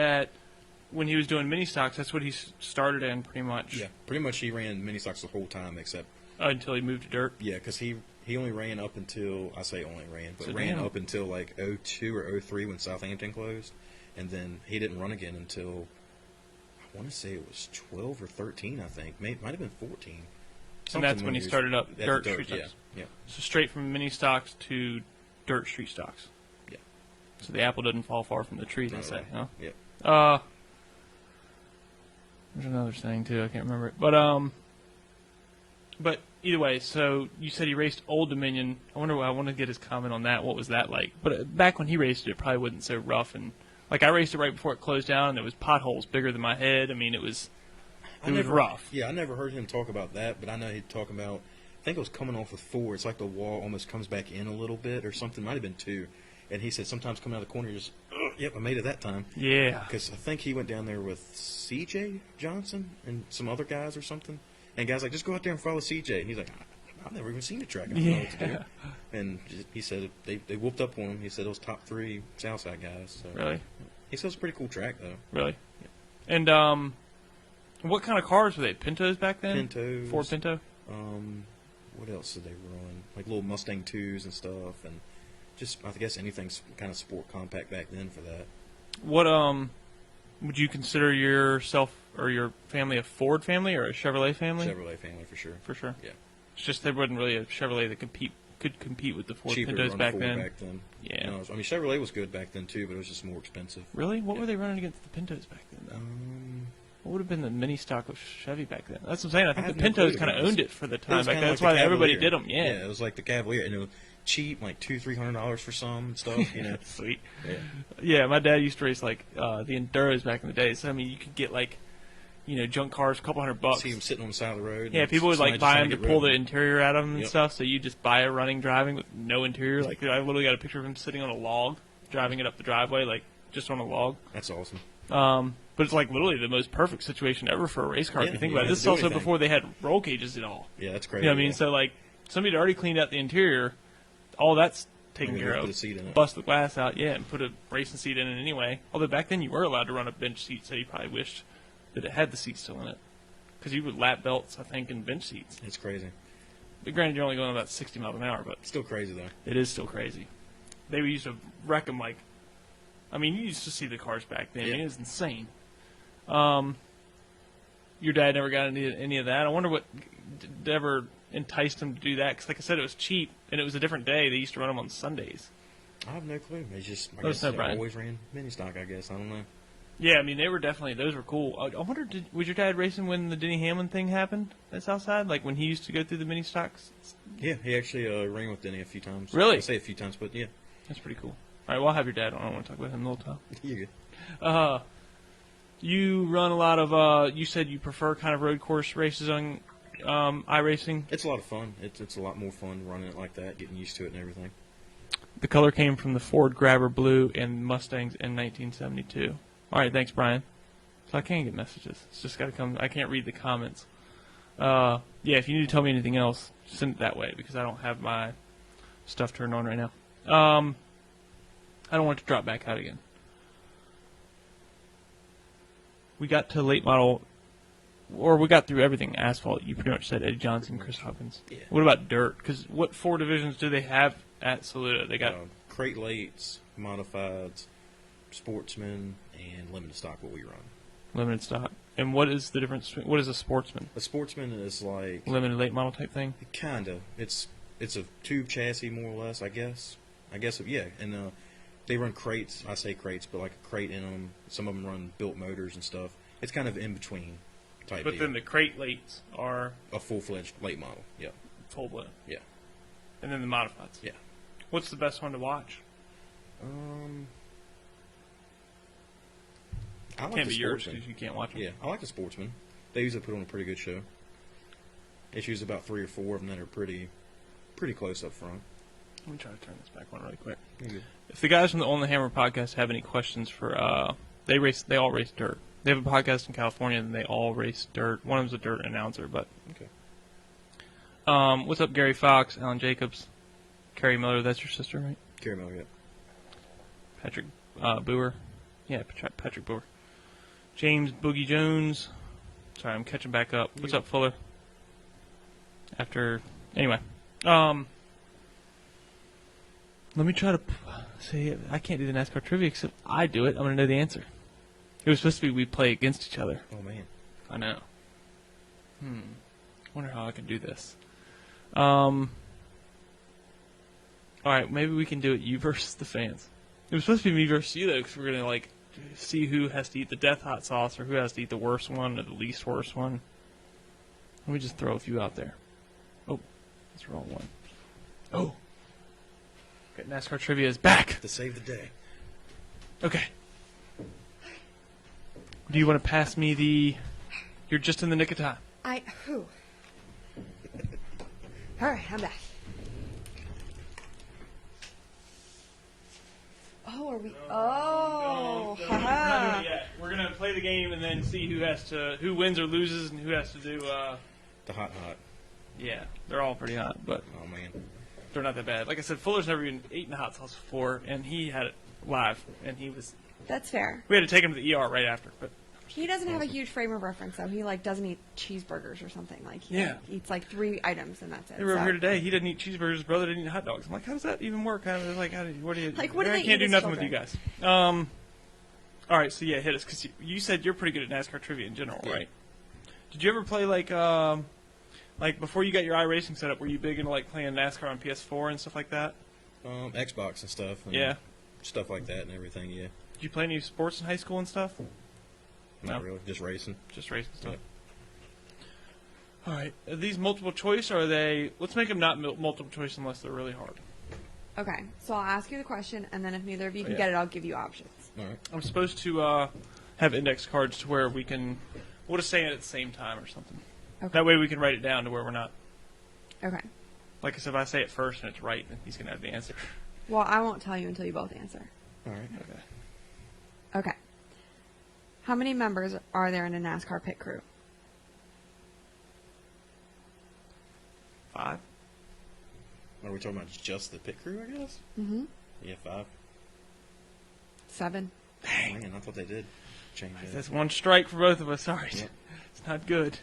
when he was doing mini stocks, that's what he started in pretty much. Yeah, pretty much he ran mini stocks the whole time except Until he moved to dirt. yeah, because he only ran up until up until like 02 or 03 when Southampton closed, and then he didn't run again until I want to say it was 12 or 13. I think might have been 14. And that's when he started up at dirt the street stocks. Yeah. So straight from mini stocks to dirt street stocks. Yeah. So the apple doesn't fall far from the tree, they Not at say, all. huh? Yeah. There's another thing too. I can't remember it, but either way. So you said he raced Old Dominion. I want to get his comment on that. What was that like? But back when he raced it probably wasn't so rough. And like I raced it right before it closed down, and there was potholes bigger than my head. I mean, it was rough. Yeah, I never heard him talk about that, but I know he'd talk about. I think it was coming off of 4. It's like the wall almost comes back in a little bit or something. Might have been 2. And he said sometimes coming out of the corner, you're just, yep, I made it that time. Yeah. Because I think he went down there with C.J. Johnson and some other guys or something. And guys like, just go out there and follow C.J. And he's like, I've never even seen the track. I don't know what to do. And he said they whooped up on him. He said those top 3 Southside guys. So. Really? He said it's a pretty cool track, though. Really? Yeah. And what kind of cars were they? Pintos back then? Pintos. Ford Pinto? What else did they run? Like little Mustang 2s and stuff. And just, I guess anything's kind of sport compact back then for that. What would you consider yourself or your family a Ford family or a Chevrolet family? Chevrolet family for sure. For sure. Yeah. It's just there wasn't really a Chevrolet that could compete with the Ford Cheaper Pintos to run back Ford then. back then. Yeah. No, I mean Chevrolet was good back then too, but it was just more expensive. Really? What were they running against the Pintos back then? Though? What would have been the mini stock of Chevy back then? That's what I'm saying. I think the Pintos kind of owned it for the time back then. That's why everybody did them. Yeah. Yeah, it was like the Cavalier, and it was cheap, like $200-$300 for some stuff. You know, Sweet. Yeah. Yeah, my dad used to race like the Enduros back in the day. So I mean, you could get like, junk cars, a couple $100. See them sitting on the side of the road. Yeah, and people would like somebody buy just them to trying get pull rid the of interior out of them and Yep. stuff. So you just buy a running driving with no interior. Like I literally got a picture of him sitting on a log, driving it up the driveway, like just on a log. That's awesome. But it's like literally the most perfect situation ever for a race car. Yeah, if you think you about it, don't this is have also to do anything. before they had roll cages at all. Yeah, that's You crazy. know what I mean? yeah. So like somebody had already cleaned out the interior, all that's taken Maybe care they of. put a seat in it. Bust the glass out, yeah, and put a racing seat in it anyway. Although back then you were allowed to run a bench seat, so you probably wished that it had the seat still in it. Because you would lap belts, I think, in bench seats. It's crazy. But granted, you're only going about 60 miles an hour, but Still crazy though. it is still crazy. They used to wreck them like, I mean, you used to see the cars back then. I mean, Yeah. it was insane. Your dad never got into any of that. I wonder what ever enticed him to do that. Because, like I said, it was cheap, and it was a different day. They used to run them on Sundays. I have no clue. It's just I Let guess us know, they Brian. always ran mini stock. I guess I don't know. Yeah, I mean, they were definitely, those were cool. I wonder, was your dad racing when the Denny Hamlin thing happened at Southside? Like when he used to go through the mini stocks? Yeah, he actually ran with Denny a few times. Really? I say a few times, but yeah. That's pretty cool. All right, well, I'll have your dad on. I don't want to talk about him the whole time. You're good. You run a lot of, you said you prefer kind of road course races on iRacing. It's a lot of fun. It's a lot more fun running it like that, getting used to it and everything. The color came from the Ford Grabber Blue and Mustangs in 1972. All right, thanks, Brian. So I can't get messages. It's just got to come. I can't read the comments. Yeah, if you need to tell me anything else, send it that way because I don't have my stuff turned on right now. I don't want it to drop back out again. We got to late model, or we got through everything. Asphalt, you pretty much said Eddie Johnson, Chris Hawkins. Yeah. What about dirt? Because what 4 divisions do they have at Saluda? They got Crate Lates, Modifieds, Sportsman, and Limited Stock, what we run. limited stock. And what is the difference? What is a sportsman? A Sportsman is like... Limited late model type thing? Kind of. It's a tube chassis, more or less, I guess. Yeah. And they run crates. I say crates, but like a crate in them. Some of them run built motors and stuff. It's kind of in between type But deal. then the crate lates are A full-fledged late model. Yeah. full blown. Yeah. And then the modifieds. Yeah. What's the best one to watch? I like Can't the be yours Sportsman. because you can't watch them. Yeah, I like the Sportsman. They usually put on a pretty good show. It's usually about 3 or 4 of them that are pretty close up front. Let me try to turn this back on really quick. You're good. If the guys from the On the Hammer podcast have any questions for, they all race dirt. They have a podcast in California and they all race dirt. One of them's a dirt announcer, but. Okay. What's up, Gary Fox, Alan Jacobs, Carrie Miller? That's your sister, right? Carry Miller, yeah. Patrick Boer. Yeah, Patrick Boer. James Boogie Jones. Sorry, I'm catching back up. What's up, Fuller? Anyway. Let me try to say, I can't do the NASCAR trivia except I do it. I'm going to know the answer. It was supposed to be we play against each other. Oh, man. I know. Wonder how I can do this. All right, maybe we can do it you versus the fans. It was supposed to be me versus you, though, because we're going to, like, see who has to eat the death hot sauce or who has to eat the worst one or the least worst one. Let me just throw a few out there. Oh, that's the wrong one. Oh. Okay, NASCAR trivia is back. To save the day. Okay. Do you want to pass me the... You're just in the nick of time. All right, I'm back. Oh, are we? Oh, We're haha. not doing it yet. We're gonna play the game and then see who wins or loses and who has to do. The hot. Yeah, they're all pretty hot, but Oh, man. they're not that bad. Like I said, Fuller's never even eaten hot sauce before, and he had it live, and That's fair. we had to take him to the ER right after. But He doesn't have a huge frame of reference, though. He doesn't eat cheeseburgers or something. He Yeah. eats 3 items and that's it. they were over So- here today. He didn't eat cheeseburgers. His brother didn't eat hot dogs. I'm like, how does that even work? What do you? Like, what do I they can't eat do as nothing with you children? guys. All right, so yeah, hit us because you said you're pretty good at NASCAR trivia in general, Yeah. right? Did you ever play like before you got your iRacing set up? Were you big into like playing NASCAR on PS4 and stuff like that? Xbox and stuff. And Yeah. Stuff like that and everything, yeah. Did you play any sports in high school and stuff? Not No. really. Just racing. Just racing stuff. Yeah. All right, are these multiple choice or are they? Let's make them not multiple choice unless they're really hard. Okay, so I'll ask you the question, and then if neither of you can yeah. get it, I'll give you options. All right. I'm supposed to have index cards to where we'll just say it at the same time or something. Okay. That way we can write it down to where we're not. Okay. Like I said, if I say it first and it's right, then he's going to have the answer. Well, I won't tell you until you both answer. All right. Okay. Okay. How many members are there in a NASCAR pit crew? 5? Are we talking about just the pit crew, I guess? Mm-hmm. Yeah, 5. 7. Oh, man, I thought they did change that. That's one strike for both of us. Sorry. Yep. It's not good.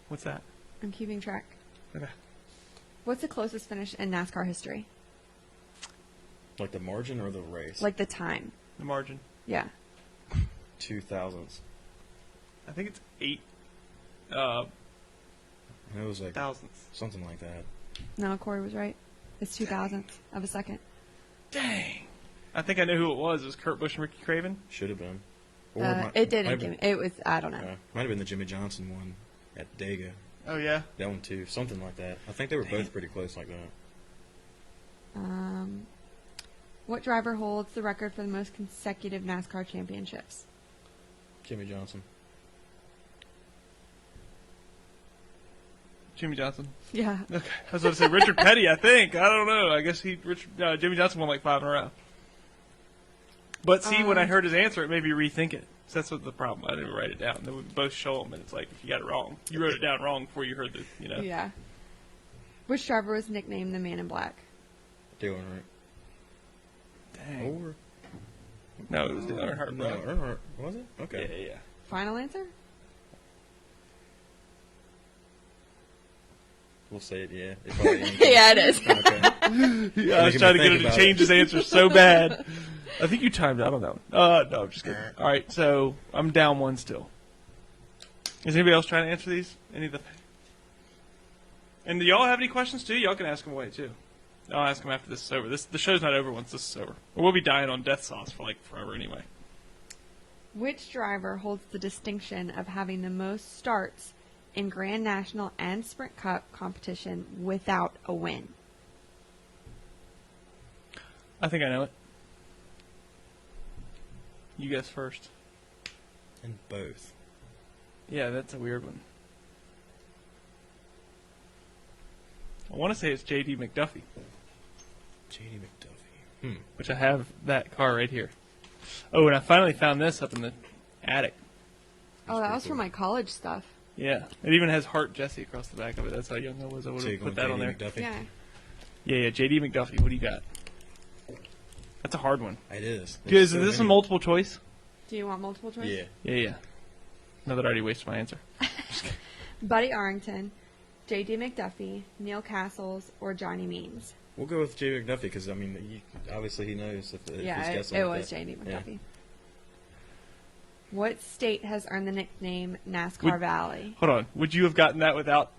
What's that? I'm keeping track. Okay. What's the closest finish in NASCAR history? Like the margin or the race? Like the time. The margin. Yeah. 2000s. I think it's 8 It was like thousandths. something like that. No, Corey was right. It's 2,000th of a second. Dang. I think I know who it was. It was Kurt Busch and Ricky Craven. Should have been. It didn't give me. It was, I don't know. Might have been the Jimmy Johnson one at Dega. Oh, yeah? That one too. Something like that. I think they were both pretty close like that. What driver holds the record for the most consecutive NASCAR championships? Jimmy Johnson. Jimmy Johnson. Yeah. Okay. I was going to say Richard Petty, I think. I don't know. I guess Jimmy Johnson won like 5 in a row. But see, when I heard his answer, it made me rethink it. So that's what the problem. I didn't write it down. Then we both show them, and it's like, if you got it wrong. You wrote it down wrong before you heard the. Yeah. Which driver was nicknamed the Man in Black? Dale Earnhardt. Dang. Or No, it was Dale Earnhardt. no, Earnhardt was it? Okay. Yeah. Final answer? We'll say it. Yeah. It probably ain't. Yeah, it is. Okay. Yeah, I was trying to get him to change his answer so bad. I think you timed out on that one. No, I'm just kidding. All right, so I'm down 1 still. Is anybody else trying to answer these? And do y'all have any questions too? Y'all can ask them away too. I'll ask them after this is over. The show's not over once this is over. Or we'll be dying on death sauce for like forever anyway. Which driver holds the distinction of having the most starts in Grand National and Sprint Cup competition without a win? I think I know it. You guess first. In both. Yeah, that's a weird one. I want to say it's J.D. McDuffie, J.D. McDuffie. which I have that car right here. Oh, and I finally found this up in the attic. Oh, that was for my college stuff. Yeah, it even has Hart Jesse across the back of it. That's how young I was. I would So you're have put going that on there. J.D. McDuffie? Yeah. Yeah, J.D. McDuffie. What do you got? That's a hard one. It is. Is There's so this a many. multiple choice? Do you want multiple choice? Yeah. Yeah. No, that I already wasted my answer. Buddy Arrington, J.D. McDuffie, Neil Castles, or Johnny Means? We'll go with J.D. McDuffie because, I mean, obviously he knows if he's Yeah, guessing it like was that. J.D. Yeah. McDuffie. What state has earned the nickname NASCAR Valley? Hold on. Would you have gotten that without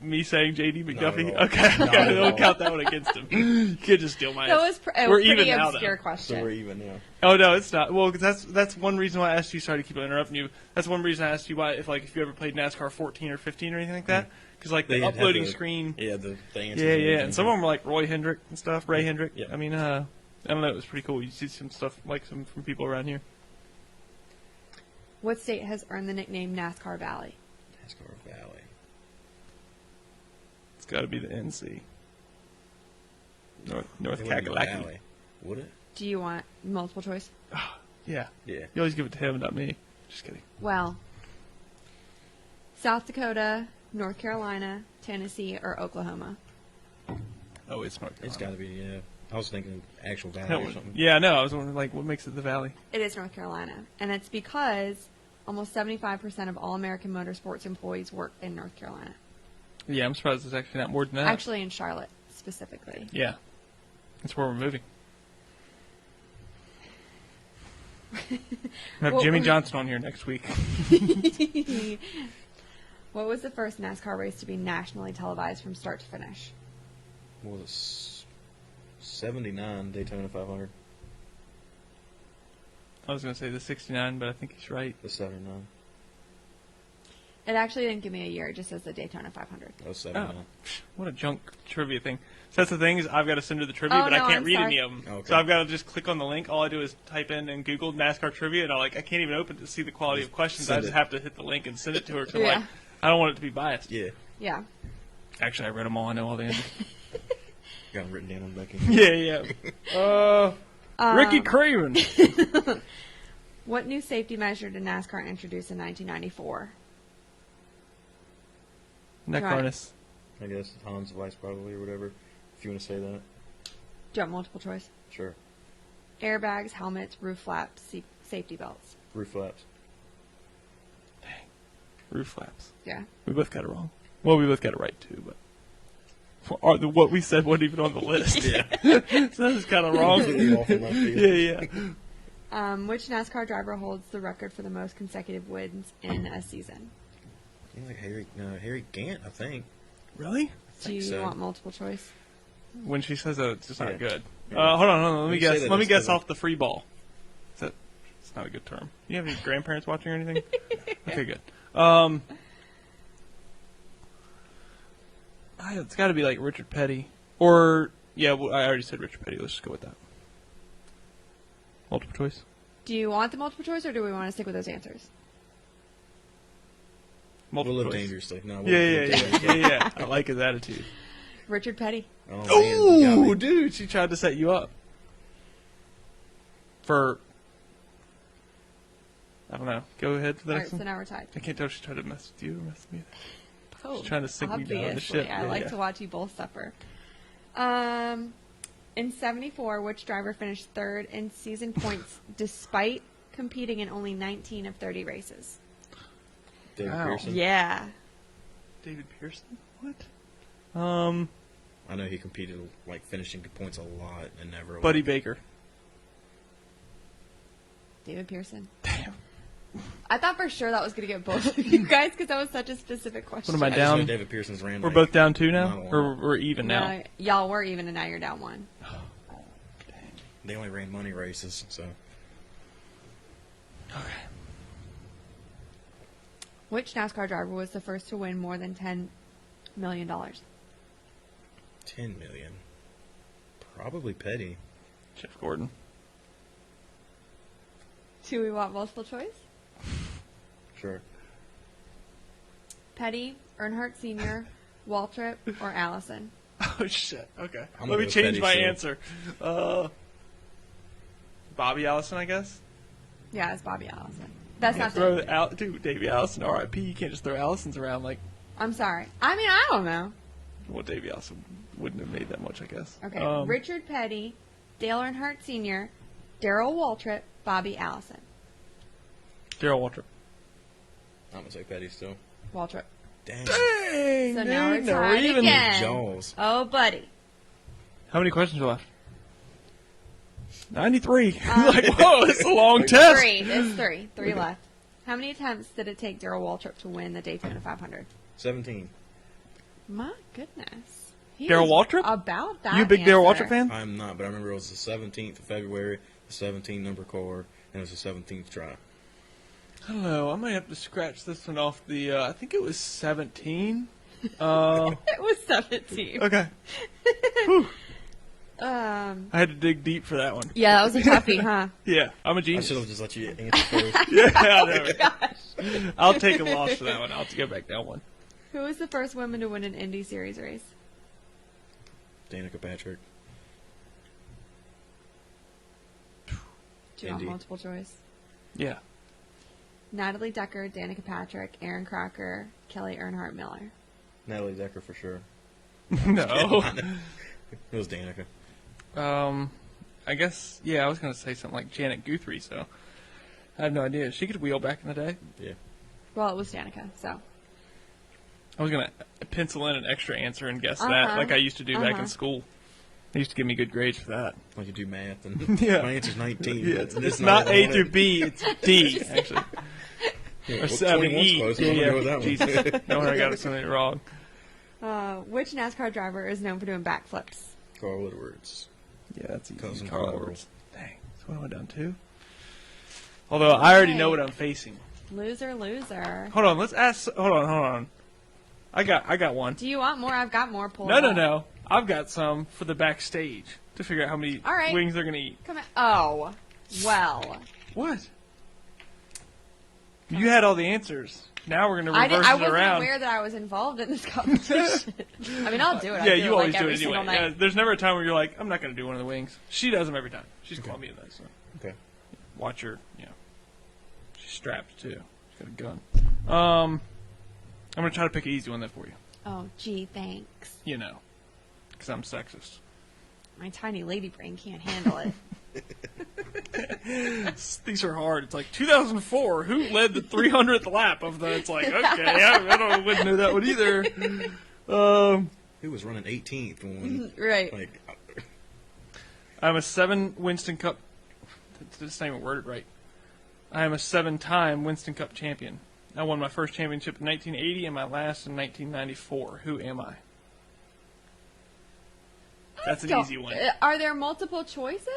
me saying J.D. McDuffie? at all. Okay. Not at We'll all. count that one against him. You could just steal my That answer. was We're a pretty even now, obscure though. question. So we're even now. Oh no, it's not. Well, 'cause that's one reason why I asked you. Sorry to keep interrupting you. That's one reason I asked you why if you ever played NASCAR 14 or 15 or anything like that. Because like the They had uploading the- screen. Yeah, the answers. Yeah, and some of them were like Roy Hendrick and stuff. Ray Hendrick. Yeah. I mean, I don't know. It was pretty cool. You see some stuff like some from people around here. What state has earned the nickname NASCAR Valley? NASCAR Valley. It's got to be the NC. North It wouldn't be Kakalaki. Valley, would it? Do you want multiple choice? Yeah. Yeah. You always give it to him, not me. Just kidding. Well, South Dakota, North Carolina, Tennessee, or Oklahoma? Oh, it's North Carolina. It's got to be, yeah. I was thinking actual Valley That or one- something. Yeah, no, I was wondering like what makes it the Valley. It is North Carolina. And it's because almost 75% of all American motorsports employees work in North Carolina. Yeah, I'm surprised it's actually not more than that. Actually, in Charlotte, specifically. Yeah. That's where we're moving. We have Well, Jimmy Johnson on here next week. What was the first NASCAR race to be nationally televised from start to finish? What was it? 79 Daytona 500. I was going to say the 69, but I think he's right. The 79. It actually didn't give me a year. It just says the Daytona 500. That was 79. What a junk trivia thing. So that's the thing is I've got to send her the trivia, Oh, but no, I can't I'm read sorry. any of them. Okay. So I've got to just click on the link. All I do is type in and Google NASCAR trivia, and I can't even open to see the quality of questions. I send just it. have to hit the link and send it to her. So Yeah. I don't want it to be biased. Yeah. Yeah. Actually, I read them all. I know all the answers. Got them written down on Becky. yeah. Ricky Craven. What new safety measure did NASCAR introduce in 1994? Neck Right. harness. I guess Hans Weiss probably or whatever. If you want to say that. Do you want multiple choice? Sure. Airbags, helmets, roof flaps, safety belts. Roof flaps. Roof flaps. Yeah. We both got it wrong. Well, we both got it right too, but what we said wasn't even on the list. Yeah. So that was kind of wrong. Completely off in left field. Yeah. Which NASCAR driver holds the record for the most consecutive wins in a season? I think like Harry Gant, I think. Really? Do think you so. want multiple choice? When she says that, it's just not Yeah. good. Yeah. Hold on. Let me When you say guess. that, Let me it's guess good. off the free ball. It's not a good term. You have any grandparents watching or anything? Okay, good. It's got to be like Richard Petty, or I already said Richard Petty. Let's just go with that. Multiple choice. Do you want the multiple choice, or do we want to stick with those answers? Multiple We'll live choice. dangerously. No, we'll Yeah. live dangerously. I like his attitude. Richard Petty. Oh, man, you got Oh, me. dude, she tried to set you up. I don't know. Go ahead for the All next right, so one. now we're tied. I can't tell if she tried to mess with you or mess with me. Oh, She's trying to sink me down on the obviously. ship. I Yeah, like yeah. to watch you both suffer. In 74, which driver finished third in season points despite competing in only 19 of 30 races? David Wow. Pearson. Yeah. David Pearson? What? I know he competed, like, finishing points a lot and never Buddy won. Baker. David Pearson. Damn. I thought for sure that was going to get both of you guys because that was such a specific question. What am I I just know down? David Pearson's ran. We're like, both down 2 now? not a lot. Or we're even now? No, y'all were even, and now you're down 1. They only ran money races, so. Okay. Which NASCAR driver was the first to win more than $10 million? $10 million. Probably Petty. Jeff Gordon. Do we want multiple choice? Sure. Petty, Earnhardt Sr., Waltrip, or Allison? Oh, shit. Okay. I'm Let gonna me go change Petty my still. answer. Bobby Allison, I guess? Yeah, it's Bobby Allison. That's not Throw the... Dude, Davey Allison, R.I.P. You can't just throw Allisons around like... I'm sorry. I mean, I don't know. Well, Davey Allison wouldn't have made that much, I guess. Okay, Richard Petty, Dale Earnhardt Sr., Darrell Waltrip, Bobby Allison. Darrell Waltrip. I'm going to say Petty still. Waltrip. Dang. Dang, So now we're dude, tied even. again. Jaws. Oh, buddy. How many questions are left? 93. Like, whoa, it's a long test. It's three. Three left. How many attempts did it take Darrell Waltrip to win the Daytona 500? 17. My goodness. He Darrell is Waltrip? About that You a big Darrell answer. Waltrip fan? I'm not, but I remember it was the 17th of February, the 17 number car, and it was the 17th try. I don't know. I might have to scratch this one off the, I think it was 17. It was 17. Okay. Whew. Yeah, I had to dig deep for that one. that was a toughie, huh? Yeah, I'm a I genius. should have just let you answer first. Yeah, I know. Gosh. I'll take a loss for that one. I'll have to go back down one. Who was the first woman to win an Indy Series race? Danica Patrick. Do you want Indy. multiple choice? Yeah. Natalie Decker, Danica Patrick, Aaron Crocker, Kelly Earnhardt Miller. Natalie Decker for sure. No. It was Danica. I guess, yeah, I was going to say something like Janet Guthrie, so I have no idea. She could wheel back in the day. Yeah. Well, it was Danica, so. I was going to pencil in an extra answer and guess that, like I used to do back in school. They used to give me good grades for that. Like you do math, and Yeah. my answer's 19. Yeah, but it's not all A on through it. B, it's D, actually. Yeah, Or well, 7 21's E. close. Yeah, I'm gonna go with yeah. that one. Jesus. No wonder I got something wrong. Which NASCAR driver is known for doing backflips? Carl Woodwards. Yeah, that's easy. Cousin Carl Carl. Edwards. Dang. So what am I down to? Although I already know what I'm facing. Loser. Hold on, let's ask. Hold on. I got one. Do you want more? I've got more pulled No. up. I've got some for the backstage to figure out how many All right. wings they're gonna eat. Come on. Oh, well. What? You had all the answers. Now we're gonna I reverse it wasn't around. aware that I was involved in this competition. I mean, I'll do it. I Yeah, do you it always like do every it single anyway. night. Yeah, there's never a time where you're like, I'm not gonna do one of the wings. She does them every time. She's called me that. So Okay. watch her. Yeah, she's strapped too. She's got a gun. I'm gonna try to pick an easy one then for you. Oh, gee, thanks. You know, because I'm sexist. My tiny lady brain can't handle it. These are hard. It's like 2004. Who led the 300th lap of the? It's like okay, I wouldn't know that one either. Who was running 18th when? Right. Like, I'm a 7 Winston Cup. That's not even worded right. I am a 7-time Winston Cup champion. I won my first championship in 1980 and my last in 1994. Who am I? That's an easy one. Are there multiple choices?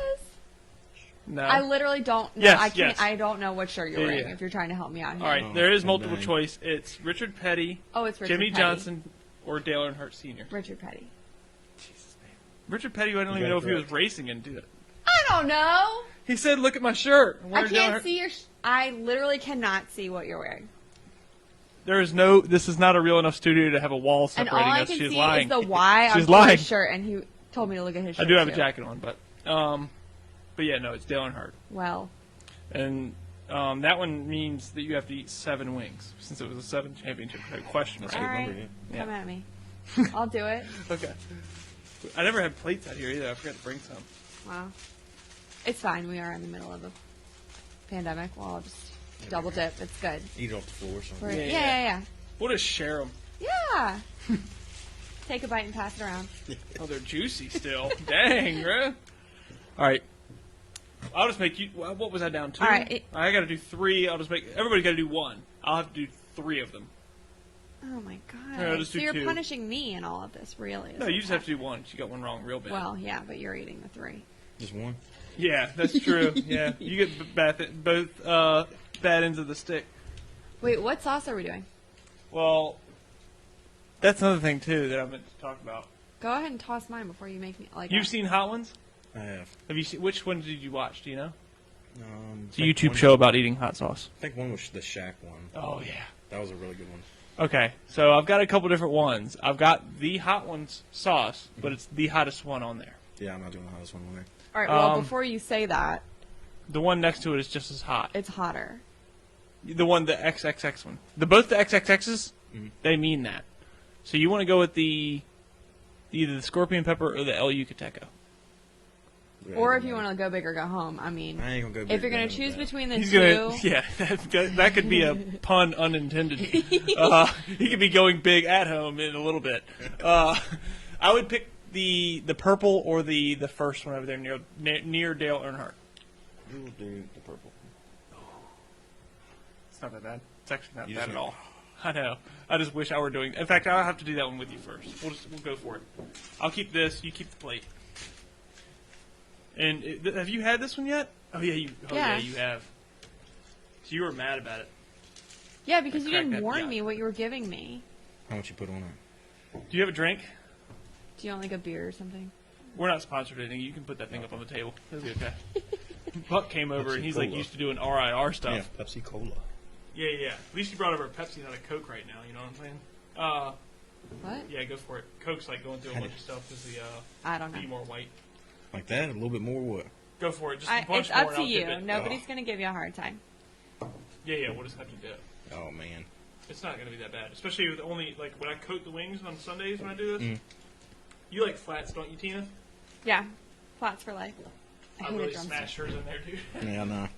No. I literally don't know. Yes, I can't. yes. I don't know what shirt you're Yeah, wearing. yeah. If you're trying to help me out here. All right, Oh, there is oh, multiple dang. choice. It's Richard Petty, Oh, it's Richard Jimmy Petty. Johnson, or Dale Earnhardt Sr. Richard Petty. Jesus, man. Richard Petty, I don't You even got know it if he was correct. racing and do it. I don't know. He said, "Look at my shirt." I Where's Dale can't Earnhardt? see your. I literally cannot see what you're wearing. There is no. This is not a real enough studio to have a wall And separating all I us. can She's see lying. is the Y on She's lying. his shirt, and he told me to look at his shirt. I do have a too. jacket on, but yeah, no, it's Dale Earnhardt. Well, And that one means that you have to eat 7 wings, since it was a 7 championship question, That's right? all good right, number, yeah. come at me. I'll do it. Okay. I never had plates out here either. I forgot to bring some. Wow, it's fine. We are in the middle of a pandemic. Well, I'll just double dip. It's good. Eat it off the floor or something. We're- Yeah. yeah. We'll just share them. Yeah. Take a bite and pass it around. Oh, they're juicy still. Dang, bro. All right. I'll just make you. What was I down to? All right, I got to do 3. I'll just make. Everybody's got to do 1. I'll have to do 3 of them. Oh my god. Yeah, I'll just So do you're 2. punishing me in all of this, really? No, you just have to do 1. She got 1 wrong real bad. Well, yeah, but you're eating the 3. Just one. Yeah, that's true. Yeah, you get both bad ends of the stick. Wait, what sauce are we doing? Well, that's another thing too that I meant to talk about. Go ahead and toss mine before you make me like. You've seen Hot Ones? I have. Have you seen? Which one did you watch? Do you know? It's a I think YouTube one- show about eating hot sauce. I think one was the Shaq one. Oh yeah. That was a really good one. Okay, so I've got a couple different ones. I've got the Hot Ones sauce, but it's the hottest one on there. Yeah, I'm not doing the hottest one away. All right. Well, Um, before you say that, The one next to it is just as hot. it's hotter. The one, the XXX one. Both the XXXs, they mean that. So you want to go with either the Scorpion Pepper or the El Yucateco. Or if you want to go big or go home. I mean, I ain't gonna go big if you're going than to choose that. between the He's two, gonna, yeah, that could be a pun unintended. He could be going big at home in a little bit. I would pick the purple or the first one over there near Dale Earnhardt. We will do the purple. It's not that bad. It's actually not You bad just at know. all. I know. I just wish I were doing. In fact, I'll have to do that one with you first. We'll go for it. I'll keep this. You keep the plate. And have you had this one yet? Oh yeah, Yeah. you have. So you were mad about it. yeah, because you Crack didn't that- warn yeah. me what you were giving me. How much you put on it? Do you have a drink? Do you want like a beer or something? We're not sponsored or anything. You can put that thing up on the table. It'll be okay. Buck came over and he's like Pepsi-Cola. used to doing RIR stuff. Yeah, Pepsi Cola. Yeah. At least you brought over a Pepsi, not a Coke right now. You know what I'm saying? What? Yeah, go for it. Coke's like going through a bunch of stuff because the I don't know. be more white. Like that? A little bit more what? Go for it. Just a bunch It's more up and to I'll dip you. it. Nobody's going to give you a hard time. Yeah, we'll just have to dip. Oh man. It's not going to be that bad, especially with only like when I coat the wings on Sundays when I do this. You like flats, don't you, Tina? Yeah, flats for life. I I hate really a drumstick. smash hers in there, dude. Yeah, nah. I'm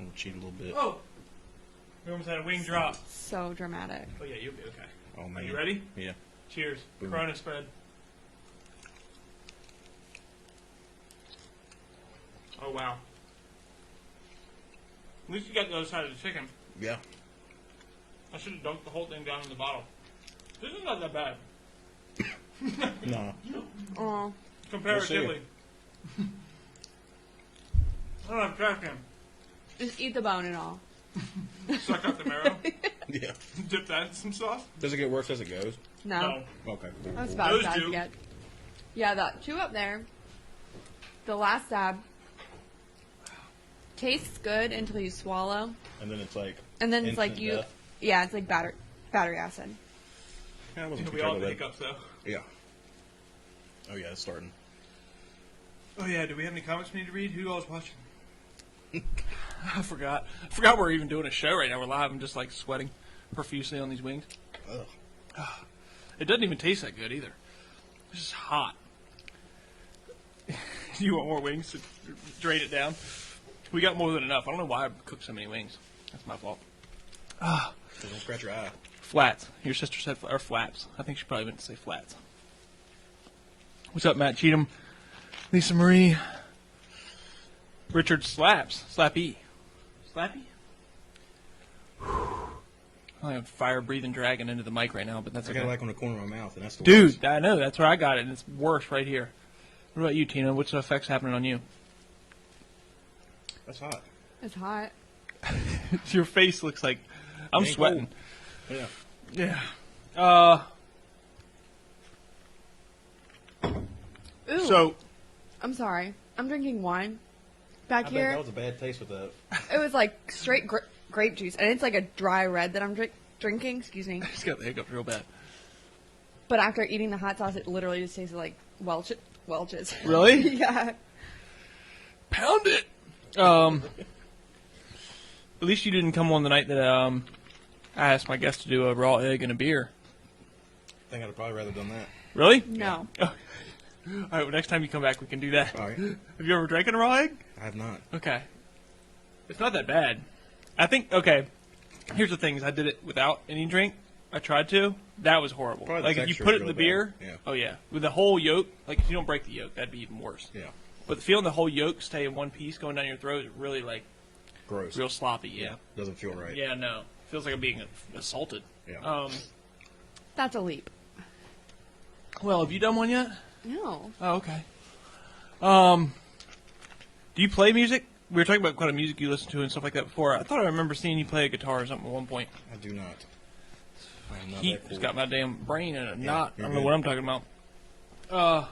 gonna cheat a little bit. Oh, we almost had a wing drop. So dramatic. Oh yeah, you'll be okay. Oh Are man. you ready? Yeah. Cheers. Boom. Corona spread. Oh wow. At least you got the other side of the chicken. Yeah. I should have dunked the whole thing down in the bottle. This is not that bad. Nah. Oh, Comparatively. I don't have trash can. just eat the bone and all. Suck out the marrow. Yeah. Dip that in some sauce. Does it get worse as it goes? No, Okay. Cool. that's cool. about Those as bad as do. you get. Yeah, that two up there. The last dab tastes good until you swallow, And then it's like. and then it's like instant you. death. Yeah, it's like battery acid. Yeah, I wasn't too We all have troubled the with hiccups though. it. Yeah. Oh yeah, it's starting. Oh yeah, do we have any comments we need to read? Who all is watching? I forgot. We're even doing a show right now. We're live. I'm just like sweating profusely on these wings. Ugh. It doesn't even taste that good either. It's just hot. You want more wings to drain it down? We got more than enough. I don't know why I cooked so many wings. That's my fault. So don't scratch your eye. Flats. Your sister said or flaps. I think she probably meant to say flats. What's up, Matt Cheatham? Lisa Marie. Richard Slaps. Slappy. Slappy? I have fire-breathing dragon into the mic right now, but that's I okay. got it like on the corner of my mouth, and that's the Dude, worst. I know. That's where I got it, and it's worse right here. What about you, Tina? What's the effects happening on you? That's hot. It's hot. Your face looks like... I'm Ain't sweating. Yeah. Yeah. Ooh, So... I'm sorry. I'm drinking wine. Back I bet here, that was a bad taste with that. it was like straight grape juice, and it's like a dry red that I'm drinking. Excuse me. He's got the hiccups real bad. But after eating the hot sauce, it literally just tasted like Welch's. Really? Yeah. Pound it! At least you didn't come on the night that I asked my guest to do a raw egg and a beer. I think I'd have probably rather done that. Really? No. All right, well, next time you come back, we can do that. All right. Have you ever drank a raw egg? I have not. Okay. It's not that bad. I think, okay, here's the thing is I did it without any drink. I tried to. That was horrible. Probably the Like, if you texture put is it in the really beer, bad. Yeah. oh, yeah. With the whole yolk, like, if you don't break the yolk, that'd be even worse. Yeah. But feeling the whole yolk stay in one piece going down your throat is really, like, Gross. real sloppy, yeah. Doesn't feel right. Yeah, no. Feels like I'm being assaulted. Yeah. That's a leap. Well, have you done one yet? No. Oh, okay. Do you play music We were talking about what kind of music you listen to and stuff like that before. I thought I remember seeing you play a guitar or something at one point. I do not. I'm not Heat that has cool. got my damn brain in a knot. I you're don't know good. what I'm talking about. I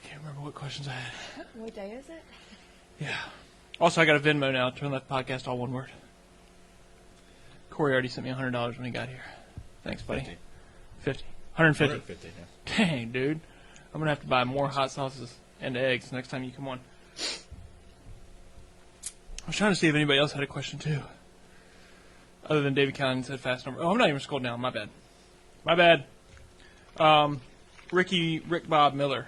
can't remember what questions I had. What day is it? Yeah. Also, I got a Venmo now. TurnLeftPodcast, all one word. Corey already sent me $100 when he got here. Thanks, buddy. 50. 150. 150, yeah. Dang, dude. I'm going to have to buy more hot sauces and eggs next time you come on. I was trying to see if anybody else had a question, too. Other than David Callahan said fast number. Oh, I'm not even scrolled down. My bad. My bad. Rick Bob Miller.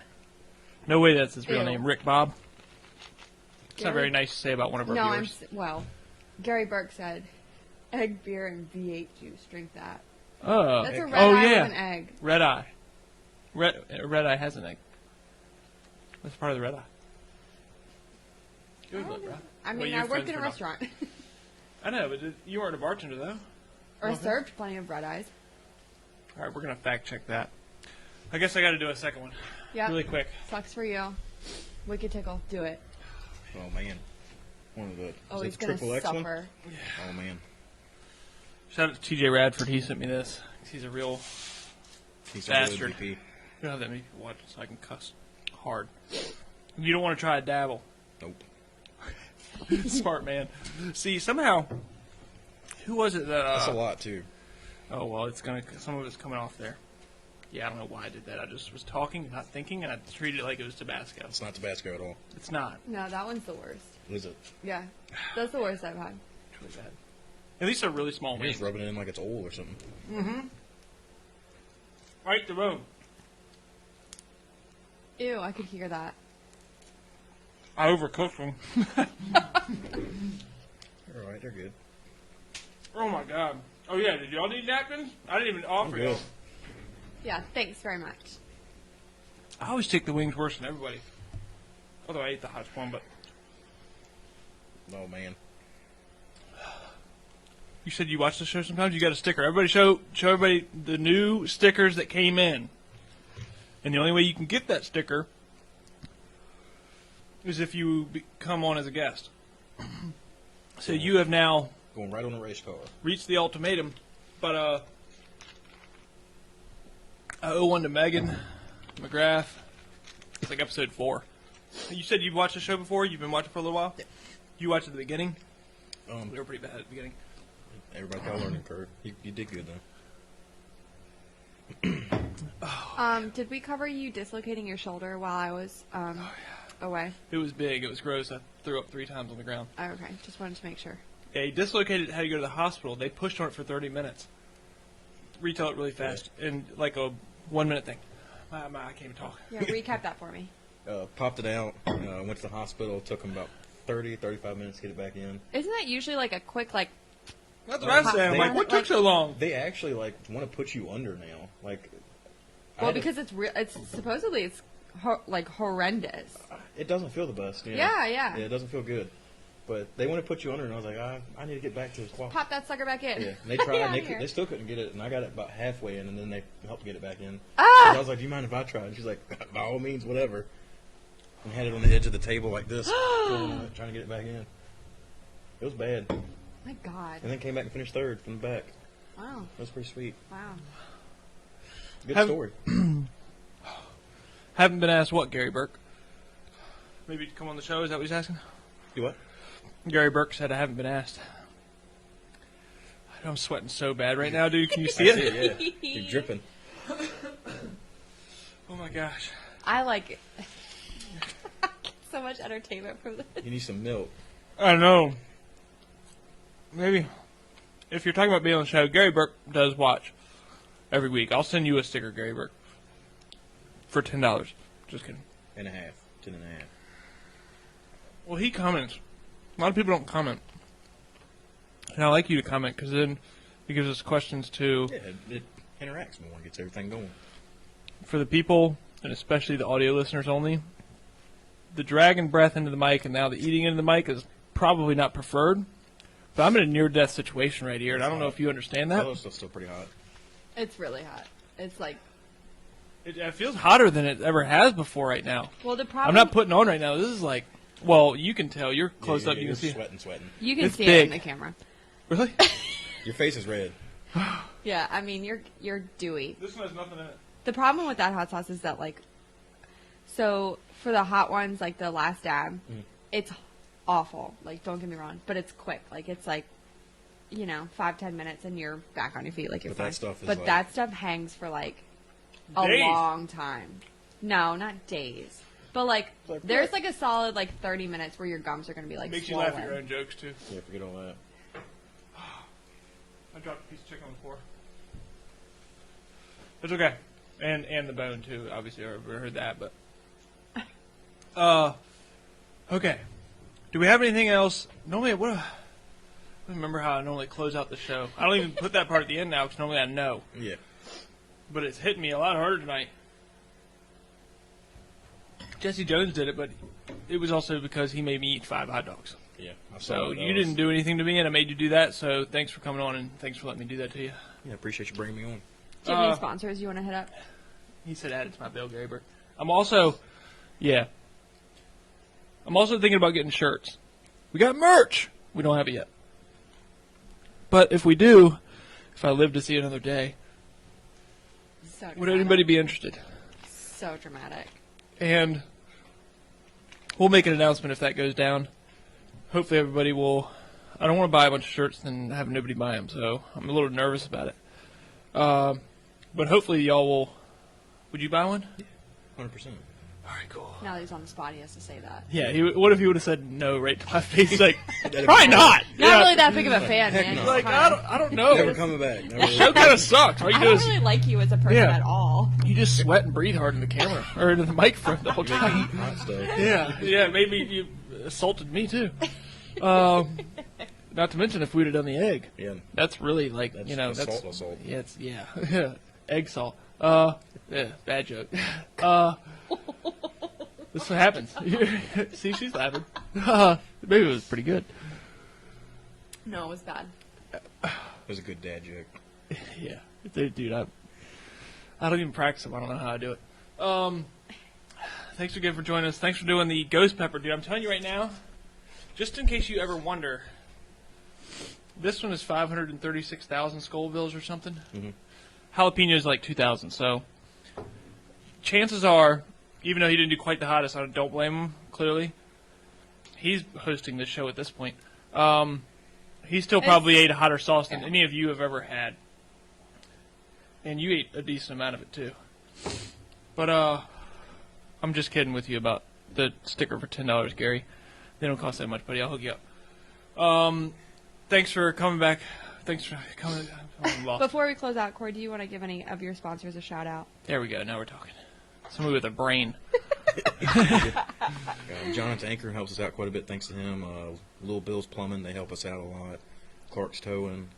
No way that's his real Ew. name. Rick Bob. It's not Gary- very nice to say about one of our No, viewers. well, Gary Burke said, egg, beer, and V8 juice. Drink that. Oh, That's a red oh eye yeah. with an egg. Red eye. Red eye has an egg. That's part of the red eye. Good look, bro. I Well, mean, you're I worked friends in a for restaurant. I know, but you weren't a bartender, though. or Okay. served plenty of red eyes. All right, we're going to fact check that. I guess I got to do a second one. Yeah. Really quick. Sucks for you. Wicked Tickle. Do it. Oh, man. One of the Oh, is he's it going triple to X one? suffer. Oh, man. Shout out to TJ Radford. He sent me this. He's a real... He's Bastard. a good VP. You don't have that many people watching, so I can cuss hard. You don't want to try a dabble. Nope. Smart man. See, somehow... Who was it that... That's a lot, too. Oh, well, some of it's coming off there. Yeah, I don't know why I did that. I just was talking and not thinking, and I treated it like it was Tabasco. It's not Tabasco at all. It's not. No, that one's the worst. Is it? Yeah. That's the worst I've had. It's really bad. At least they're really small You're wings. just rubbing it in like it's oil or something. Right the room. Ew, I could hear that. I overcooked them. All right, they're good. Oh, my God. Oh, yeah, did y'all need napkins? I didn't even offer Good. y'all. Yeah, thanks very much. I always take the wings worse than everybody. Although I ate the hot one, but... Oh, man. You said you watch the show sometimes? You got a sticker. Everybody show everybody the new stickers that came in. And the only way you can get that sticker is if you come on as a guest. So you have now Going right on the race car. reached the ultimatum. But I owe one to Megan McGrath. It's like episode 4. You said you've watched the show before? You've been watching for a little while? Yeah. You watched at the beginning? Um, They were pretty bad at the beginning. Everybody got a learning curve. You did good, though. Did we cover you dislocating your shoulder while I was away? It was big. It was gross. I threw up 3 times on the ground. Oh, okay, just wanted to make sure. Yeah, he dislocated, had to go to the hospital. They pushed on it for 30 minutes. Retell it really fast in like a 1-minute thing. I can't even talk. Yeah, recap that for me. Popped it out. Went to the hospital. Took him about 35 minutes to get it back in. Isn't that usually like a quick, like, That's what I'm saying. They- Like, what took so long? They actually want to put you under now. Like, I well, had to- because it's supposedly it's like horrendous. it doesn't feel the best. You know? Yeah, yeah. Yeah, it doesn't feel good. But they want to put you under, and I was like, I need to get back to the squat. Pop that sucker back in. Yeah, and they tried. Yeah, and here. they still couldn't get it, and I got it about halfway in, and then they helped get it back in. Ah! And I was like, "Do you mind if I try?" And she's like, "By all means, whatever." And had it on the edge of the table like this, pulling on it, trying to get it back in. It was bad, My God. and then came back and finished third from the back. Wow. That was pretty sweet. Wow. Good Have- story. Haven't been asked what, Gary Burke? Maybe to come on the show? Is that what he's asking? You what? Gary Burke said I haven't been asked. I'm sweating so bad right now, dude. Can you see I see it? it, yeah. You're dripping. Oh my gosh. I like it. I get so much entertainment from this. You need some milk. I know. Maybe. If you're talking about being on the show, Gary Burke does watch every week. I'll send you a sticker, Gary Burke. For $10. Just kidding. And a half. 10 and a half. Well, he comments. A lot of people don't comment. And I like you to comment because then it gives us questions to Yeah, it interacts more, gets everything going. for the people, and especially the audio listeners only. The dragging breath into the mic and now the eating into the mic is probably not preferred. But I'm in a near-death situation right here, and I don't know if you understand that. Oh, it's still pretty hot. It's really hot. It's like, It feels hotter than it ever has before right now. well, the problem. I'm not putting on right now. This is like Well, you can tell. You're close up. You you're can see. sweating. You can It's see big. it in the camera. Really? Your face is red. Yeah, I mean, you're dewy. This one has nothing in it. The problem with that hot sauce is that, like, so for the hot ones, like the last dab, it's awful. Like, don't get me wrong, but it's quick. Like, it's like, 5-10 minutes and you're back on your feet. Like, you're But fine. that stuff is but like- that stuff hangs for like a Days. long time. No, not days. But like, Like there's what? like a solid like 30 minutes where your gums are gonna be like Makes you swollen. laugh at your own jokes too. Yeah, forget all that. I dropped a piece of chicken on the floor. It's okay, and the bone too. Obviously, I heard that, but okay. Do we have anything else? Normally, I don't remember how I normally close out the show. I don't even put that part at the end now because normally I know. Yeah. But it's hitting me a lot harder tonight. Jesse Jones did it, but it was also because he made me eat 5 hot dogs. Yeah. I saw So those. you didn't do anything to me, and I made you do that. So thanks for coming on, and thanks for letting me do that to you. Yeah, appreciate you bringing me on. Do you have any sponsors you want to hit up? He said add it to my bill, Gary Burke. I'm also thinking about getting shirts. We got merch. We don't have it yet. But if we do, if I live to see another day, So would dramatic. anybody be interested? So dramatic. And we'll make an announcement if that goes down. Hopefully everybody will. I don't want to buy a bunch of shirts and have nobody buy them, so I'm a little nervous about it. But hopefully y'all will. Would you buy one? 100%. All right, cool. Now that he's on the spot, he has to say that. Yeah, what if he would have said no right to my face? He's like, probably not. Not really that big of a fan, man. no. Like, Come I on. don't know. Never coming back. The show kind of sucks. All you I do don't is really like you as a person Yeah. at all. you just sweat and breathe hard in the camera or into the microphone the whole time. Hot stuff. Yeah, maybe you assaulted me too. Not to mention if we'd have done the egg. Yeah. That's really like That's assault. Yeah, egg salt. Yeah, bad joke. This is what happens. See, she's laughing. Maybe it was pretty good. No, it was bad. It was a good dad joke. Yeah, dude, I don't even practice them. I don't know how I do it. Thanks again for joining us. Thanks for doing the ghost pepper, dude. I'm telling you right now, just in case you ever wonder, this one is 536,000 Scovilles or something. Mm-hmm. Jalapeno is like 2,000. So chances are, even though he didn't do quite the hottest, I don't blame him. Clearly, he's hosting this show at this point. He still probably ate a hotter sauce than any of you have ever had. And you ate a decent amount of it, too. But, I'm just kidding with you about the sticker for $10, Gary. They don't cost that much, buddy. I'll hook you up. Thanks for coming back. Thanks for coming. I'm lost. Before we close out, Corey, do you want to give any of your sponsors a shout out? There we go. Now we're talking. Somebody with a brain. Jonathan Anchor helps us out quite a bit. Thanks to him. Little Bill's Plumbing, they help us out a lot. Clark's Towing,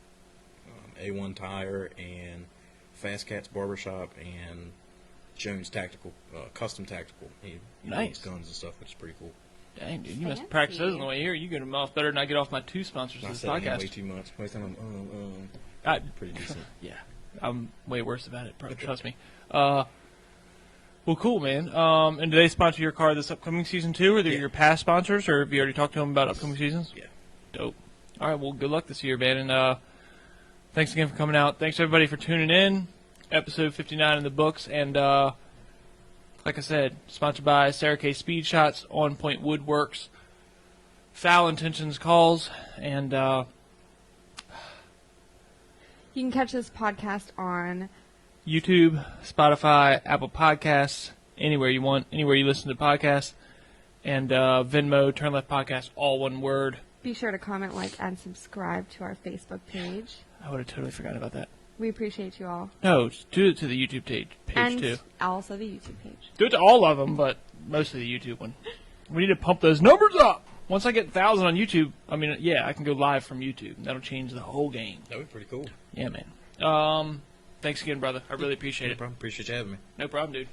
A1 Tire, and Fast Cat's Barbershop, and Jones Tactical, Custom Tactical. He Nice. makes guns and stuff, which is pretty cool. Dang, dude. You must Fancy. practice those on the way here. You get them off better than I get off my 2 sponsors I of this said it way podcast. too much. Most time I'm I- pretty decent. Yeah, I'm way worse about it. Trust me. Well, cool, man. And do they sponsor your car this upcoming season too, or they're Yeah. your past sponsors, or have you already talked to them about upcoming seasons? Yeah. Dope. All right. Well, good luck this year, man. And thanks again for coming out. Thanks everybody for tuning in. Episode 59 in the books, and like I said, sponsored by Sara Kay Speedshots, on Point Woodworks, Foul Intentions Calls, and You can catch this podcast on YouTube, Spotify, Apple Podcasts, anywhere you want, anywhere you listen to podcasts, and Venmo, TurnLeftPodcast, all one word. Be sure to comment, like, and subscribe to our Facebook page. I would have totally forgotten about that. We appreciate you all. No, just do it to the YouTube page And too. also the YouTube page. Do it to all of them, but mostly the YouTube one. We need to pump those numbers up. Once I get 1,000 on YouTube, I mean, yeah, I can go live from YouTube. That'll change the whole game. That would be pretty cool. Yeah, man. Thanks again, brother. I really appreciate No it. problem. Appreciate you having me. No problem, dude.